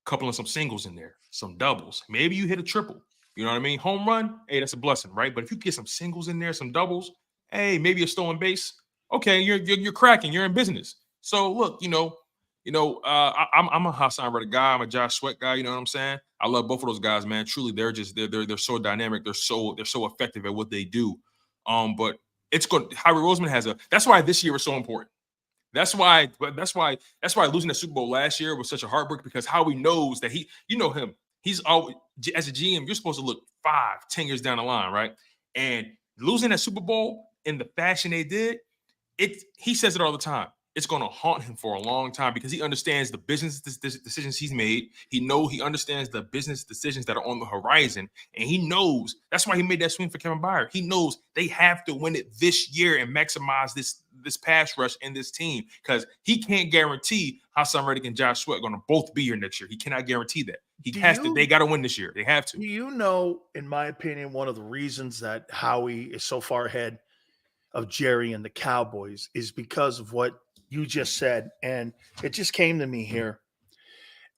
coupling some singles in there, some doubles. Maybe you hit a triple. You know what I mean? Home run, hey, that's a blessing, right? But if you get some singles in there, some doubles, hey, maybe a stolen base. Okay, you're cracking. You're in business. So look, I'm a Hassan Reddick guy. I'm a Josh Sweat guy. You know what I'm saying? I love both of those guys, man. Truly, they're so dynamic. They're so effective at what they do. But it's good. Howie Roseman that's why this year was so important. That's why losing the Super Bowl last year was such a heartbreak, because Howie knows that him. He's always, as a GM, you're supposed to look 5-10 years down the line, right? And losing that Super Bowl in the fashion they did, he says it all the time. It's going to haunt him for a long time, because he understands the business decisions he's made. He understands the business decisions that are on the horizon, and he knows that's why he made that swing for Kevin Byard. He knows they have to win it this year and maximize this pass rush in this team, because he can't guarantee Hassan Reddick and Josh Sweat are going to both be here next year. He cannot guarantee that. They got to win this year. They have to. In my opinion, one of the reasons that Howie is so far ahead of Jerry and the Cowboys is because of what you just said. And it just came to me here.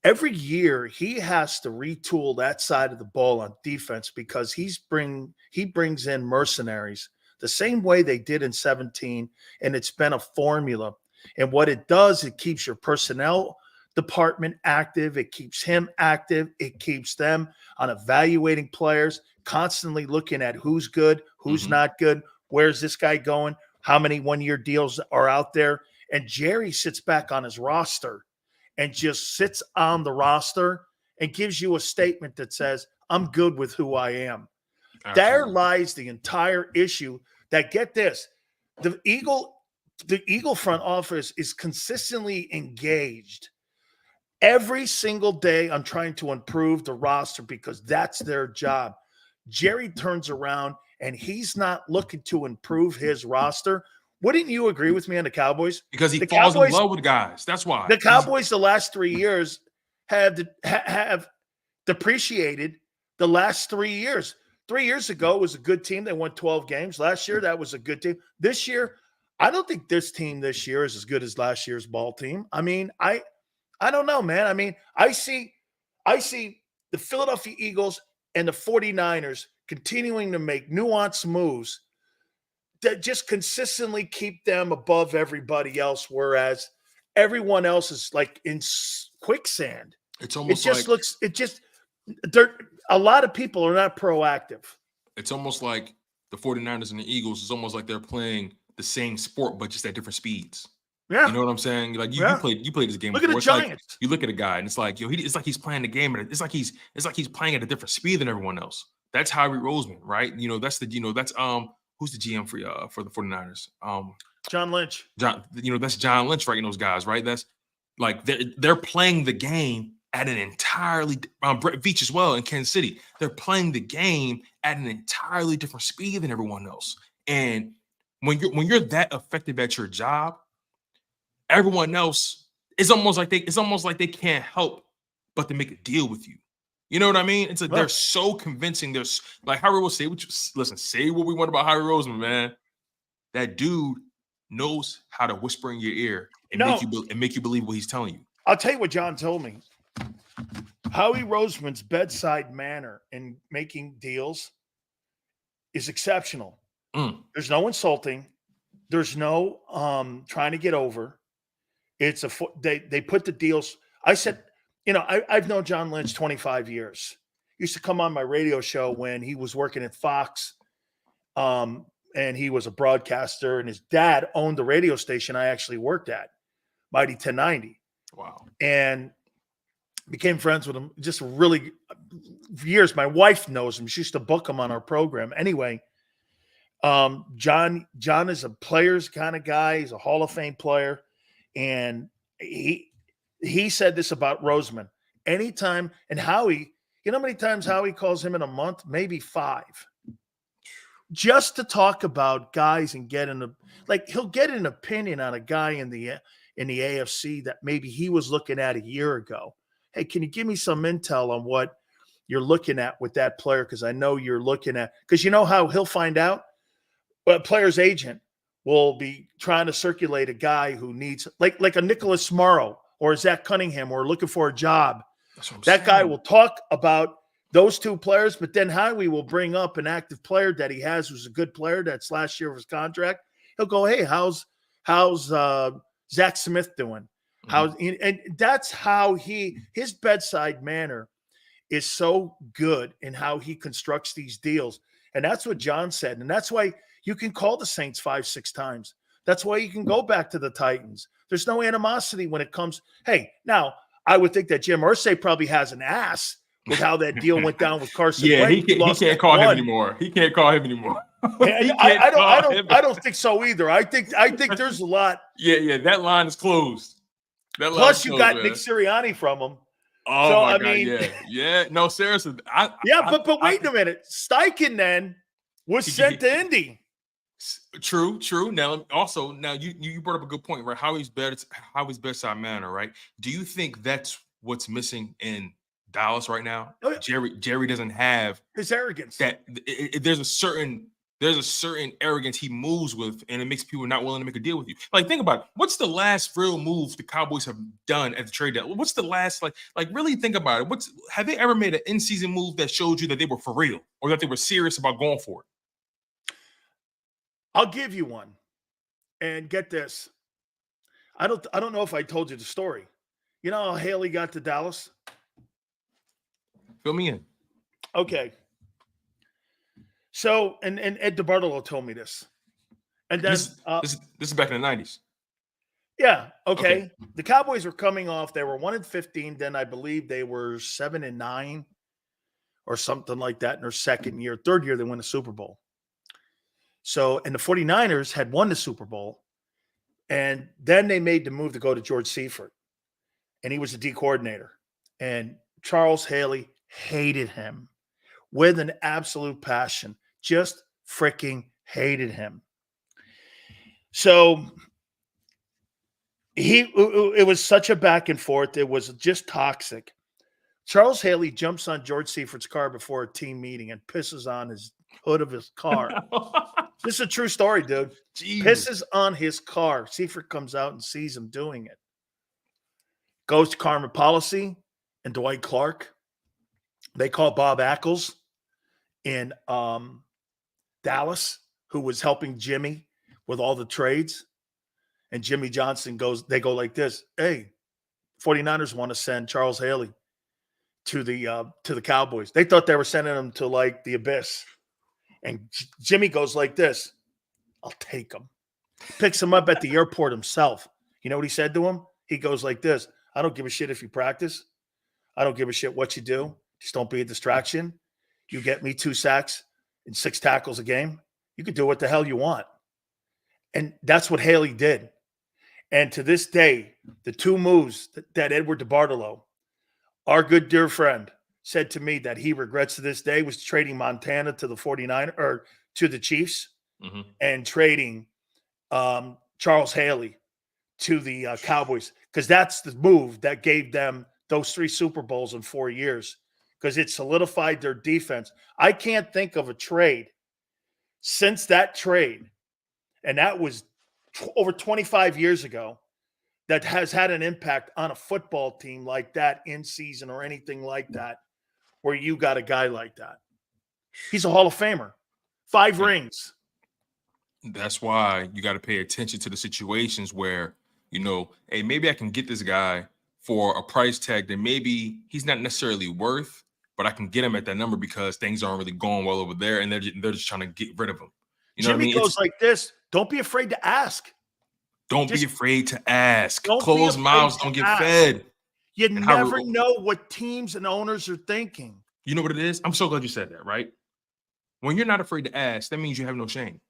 Every year he has to retool that side of the ball on defense, because he brings in mercenaries the same way they did in 17. And it's been a formula. And what it does, it keeps your personnel department active. It keeps him active. It keeps them on evaluating players, constantly looking at who's good, who's not good. Where's this guy going? How many one-year deals are out there? And Jerry sits back on his roster and just sits on the roster and gives you a statement that says, I'm good with who I am. Absolutely. There lies the entire issue. That, get this, the Eagle front office is consistently engaged every single day on trying to improve the roster, because that's their job. Jerry turns around and he's not looking to improve his roster. Wouldn't you agree with me on the Cowboys? Because he falls in love with guys. That's why. The Cowboys the last 3 years have depreciated the last 3 years. 3 years ago was a good team. They won 12 games. Last year, that was a good team. This year, I don't think this team this year is as good as last year's ball team. I mean, I don't know, man. I mean, I see the Philadelphia Eagles and the 49ers continuing to make nuanced moves that just consistently keep them above everybody else, whereas everyone else is like in quicksand. It's almost a lot of people are not proactive. It's almost like the 49ers and the Eagles is almost like they're playing the same sport, but just at different speeds. Yeah. You know what I'm saying? Like you played this game look before. At the Giants. Like, you look at a guy and it's like, it's like he's playing the game. It's like he's playing at a different speed than everyone else. That's Howie Roseman, right? That's who's the GM for the 49ers? John Lynch. That's John Lynch writing those guys, right? That's like they're playing the game at an entirely Brett Veach as well in Kansas City. They're playing the game at an entirely different speed than everyone else. And when you're that effective at your job, everyone else it's almost like they can't help but to make a deal with you. You know what I mean? It's like they're so convincing. There's like Howie will say say what we want about Howie Roseman, man. That dude knows how to whisper in your ear and make you believe what he's telling you. I'll tell you what John told me. Howie Roseman's bedside manner in making deals is exceptional. There's no insulting. There's no trying to get over. It's they put the deals. I said, I've known John Lynch 25 years. He used to come on my radio show when he was working at Fox, and he was a broadcaster, and his dad owned the radio station I actually worked at, Mighty 1090. Wow. And became friends with him just really years. My wife knows him. She used to book him on our program. Anyway, John is a player's kind of guy. He's a Hall of Fame player. And he said this about Roseman. Anytime, and Howie, you know how many times Howie calls him in a month? Maybe 5. Just to talk about guys and he'll get an opinion on a guy in the AFC that maybe he was looking at a year ago. Hey, can you give me some intel on what you're looking at with that player? Because I know you're looking at – because you know how he'll find out? Well, player's agent, will be trying to circulate a guy who needs like a Nicholas Morrow or a Zach Cunningham or looking for a job. That's what I'm That guy saying. will talk about those two players, but then Howie will bring up an active player that he has who's a good player that's last year of his contract. He'll go, hey, how's Zach Smith doing? And that's how his bedside manner is so good in how he constructs these deals. And that's what John said. And that's why you can call the Saints 5-6 times. That's why you can go back to the Titans. There's no animosity when it comes. Hey, now I would think that Jim Irsay probably has an ass with how that deal went down with Carson Yeah, Wentz. he can't call him anymore. He can't call him anymore. I don't think so either. I think there's a lot. Yeah, that line is closed. Plus, you got Nick Sirianni from him. Oh so, my God, yeah. No, seriously. But wait a minute. Steichen then was sent to Indy. True. Now you brought up a good point, right? Howie's bedside manner, right? Do you think that's what's missing in Dallas right now? Oh, yeah. Jerry doesn't have his arrogance. There's a certain arrogance he moves with, and it makes people not willing to make a deal with you. Like, think about it. What's the last real move the Cowboys have done at the trade deadline? What's the last like really think about it? Have they ever made an in-season move that showed you that they were for real or that they were serious about going for it? I'll give you one. And get this. I don't know if I told you the story. You know how Haley got to Dallas? Fill me in. Okay. So, and Ed DeBartolo told me this. And then this is back in the 90s. Yeah. Okay. The Cowboys were coming off. They were 1-15. Then I believe they were 7-9 or something like that in their second year. Third year, they won the Super Bowl. So, and the 49ers had won the Super Bowl. And then they made the move to go to George Seifert. And he was the D coordinator. And Charles Haley hated him with an absolute passion. Just freaking hated him. So it was such a back and forth. It was just toxic. Charles Haley jumps on George Seifert's car before a team meeting and pisses on his hood of his car. This is a true story, dude. Jeez. Pisses on his car. Seifert comes out and sees him doing it. Goes to Carmen Policy and Dwight Clark. They call Bob Ackles in Dallas, who was helping Jimmy with all the trades. And Jimmy Johnson they go like this. Hey, 49ers want to send Charles Haley to the Cowboys. They thought they were sending him to like the abyss. And Jimmy goes like this. I'll take him. Picks him up at the airport himself. You know what he said to him? He goes like this. I don't give a shit if you practice. I don't give a shit what you do. Just don't be a distraction. You get me 2 sacks and 6 tackles a game. You can do what the hell you want. And that's what Haley did. And to this day, the 2 moves that Edward DeBartolo, our good dear friend, said to me that he regrets to this day was trading Montana to the 49ers or to the Chiefs and trading Charles Haley to the Cowboys, because that's the move that gave them those 3 Super Bowls in 4 years, because it solidified their defense. I can't think of a trade since that trade, and that was over 25 years ago, that has had an impact on a football team like that in season or anything like that, where you got a guy like that. He's a Hall of Famer. 5 rings. That's why you got to pay attention to the situations where, hey, maybe I can get this guy for a price tag that maybe he's not necessarily worth, but I can get him at that number because things aren't really going well over there, and they're just trying to get rid of him. You know Jimmy what I mean? goes like this. Don't be afraid to ask. Don't be afraid to ask. Don't Closed mouths don't get fed. You never know what teams and owners are thinking. You know what it is? I'm so glad you said that, right? When you're not afraid to ask, that means you have no shame.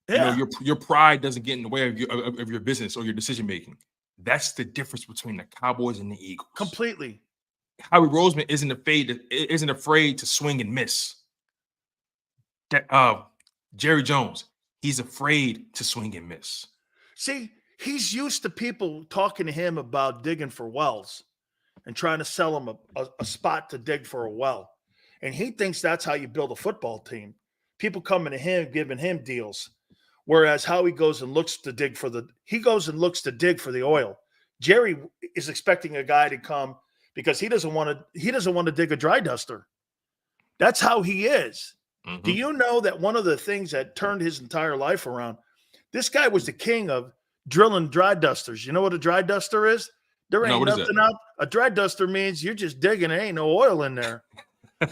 Yeah. Your pride doesn't get in the way of your business or your decision making. That's the difference between the Cowboys and the Eagles. Completely. Howie Roseman isn't afraid to swing and miss. Jerry Jones, he's afraid to swing and miss. See, he's used to people talking to him about digging for wells and trying to sell him a spot to dig for a well. And he thinks that's how you build a football team. People coming to him, giving him deals. Whereas Howie goes and looks to dig for the oil. Jerry is expecting a guy to come because he doesn't want to dig a dry duster. That's how he is. Mm-hmm. Do you know that one of the things that turned his entire life around, this guy was the king of drilling dry dusters. You know what a dry duster is? There ain't nothing out. A dry duster means you're just digging. There ain't no oil in there.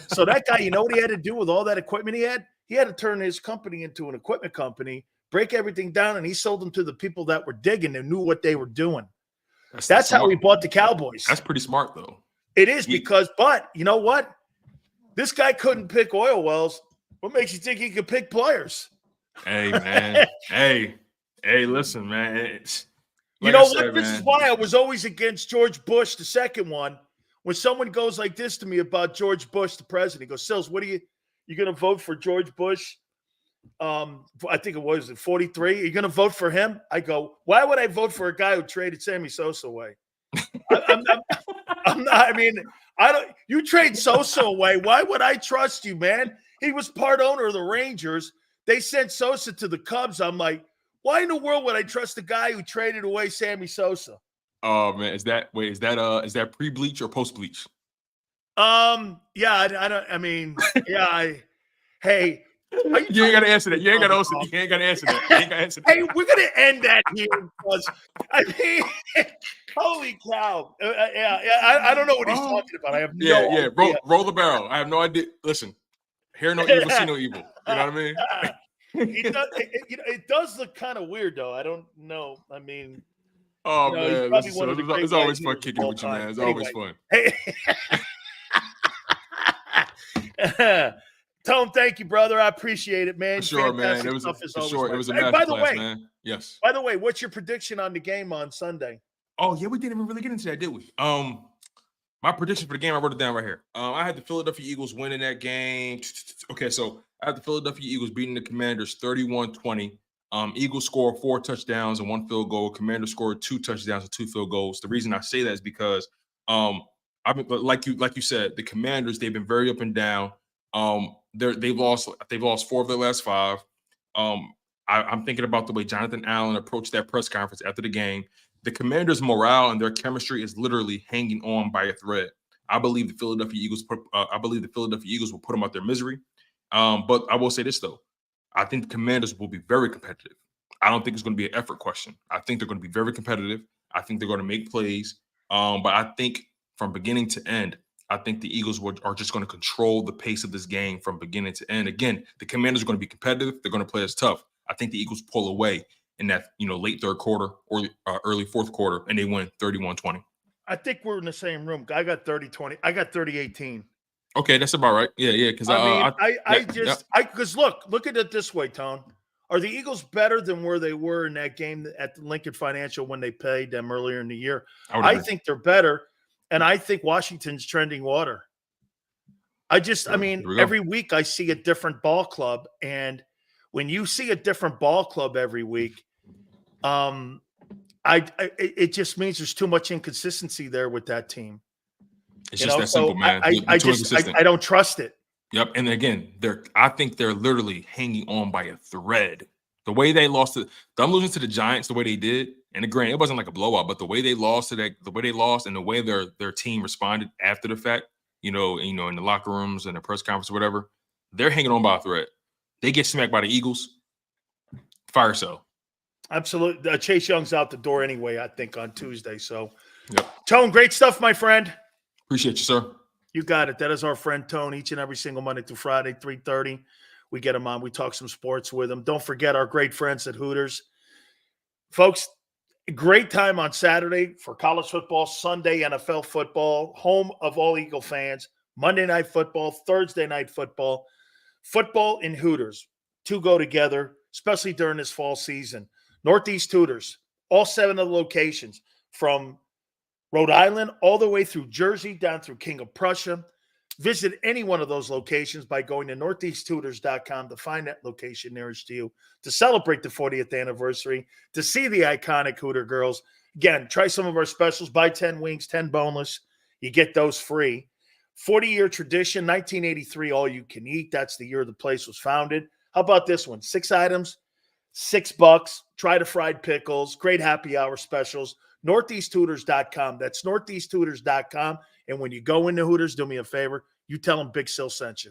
So that guy, you know what he had to do with all that equipment he had? He had to turn his company into an equipment company, break everything down, and he sold them to the people that were digging and knew what they were doing. That's how he bought the Cowboys. That's pretty smart, though. It is but you know what? This guy couldn't pick oil wells. What makes you think he could pick players? Hey, man. hey, listen, man. You know what? This is why I was always against George Bush, the second one. When someone goes like this to me about George Bush, the president, he goes, Sills, what are you going to vote for George Bush? I think it was 43. Are you going to vote for him? I go, why would I vote for a guy who traded Sammy Sosa away? I'm not, I mean, you trade Sosa away. Why would I trust you, man? He was part owner of the Rangers. They sent Sosa to the Cubs. I'm like, why in the world would I trust the guy who traded away Sammy Sosa? Oh man, is that pre-bleach or post-bleach? Hey, you ain't gotta answer that. You ain't gotta answer that. Hey, we're gonna end that here because I mean, holy cow! I don't know what he's talking about. I have no idea. Roll the barrel. I have no idea. Listen, hear no evil, see no evil. You know what I mean? It does look kind of weird, though. I don't know. I mean, man, it's always fun kicking with you, man. It's always fun. Hey. Tone, thank you, brother. I appreciate it, man. For sure, man. It was a master class, man. Yes. By the way, what's your prediction on the game on Sunday? Oh, yeah, we didn't even really get into that, did we? My prediction for the game, I wrote it down right here. I had the Philadelphia Eagles winning that game. Okay, so I had the Philadelphia Eagles beating the Commanders 31-20. Eagles scored 4 touchdowns and 1 field goal. Commanders scored 2 touchdowns and 2 field goals. The reason I say that is because, like you said, the Commanders, they've been very up and down. They've lost 4 of their last 5. I'm thinking about the way Jonathan Allen approached that press conference after the game. The Commanders' morale and their chemistry is literally hanging on by a thread. I believe the Philadelphia Eagles will put them out their misery. But I will say this though, I think the Commanders will be very competitive. I don't think it's going to be an effort question. I think they're going to be very competitive. I think they're going to make plays. But I think from beginning to end, I think the Eagles are just going to control the pace of this game from beginning to end. Again, the Commanders are going to be competitive. They're going to play us tough. I think the Eagles pull away in that late third quarter or early fourth quarter, and they win 31-20. I think we're in the same room. I got 30-20. I got 30-18. Okay, that's about right. Yeah. Because because look at it this way, Tone. Are the Eagles better than where they were in that game at the Lincoln Financial when they played them earlier in the year? I think they're better, and I think Washington's trending water. Every week I see a different ball club, and when you see a different ball club every week, it just means there's too much inconsistency there with that team. It's just that simple, man. I don't trust it. Yep. And again, I think they're literally hanging on by a thread. The way they lost them losing to the Giants, the way they did, and granted, it wasn't like a blowout, but the way they lost and the way their team responded after the fact, in the locker rooms and the press conference or whatever, they're hanging on by a thread. They get smacked by the Eagles, fire sale. Absolutely. Chase Young's out the door anyway, I think, on Tuesday. So, yep. Tone, great stuff, my friend. Appreciate you, sir. You got it. That is our friend Tone, each and every single Monday through Friday, 3:30. We get him on. We talk some sports with him. Don't forget our great friends at Hooters. Folks, great time on Saturday for college football, Sunday NFL football, home of all Eagle fans, Monday night football, Thursday night football. Football and Hooters, 2 go together, especially during this fall season. Northeast Hooters, all 7 of the locations, from Rhode Island all the way through Jersey, down through King of Prussia. Visit any one of those locations by going to northeasthooters.com to find that location nearest you, to celebrate the 40th anniversary, to see the iconic Hooter girls. Again, try some of our specials. Buy 10 wings, 10 boneless. You get those free. 40-year tradition, 1983, all you can eat. That's the year the place was founded. How about this one? 6 items, $6. Try the fried pickles. Great happy hour specials. NortheastHooters.com. That's NortheastHooters.com. And when you go into Hooters, do me a favor. You tell them Big Sil sent you.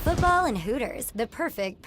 Football and Hooters, the perfect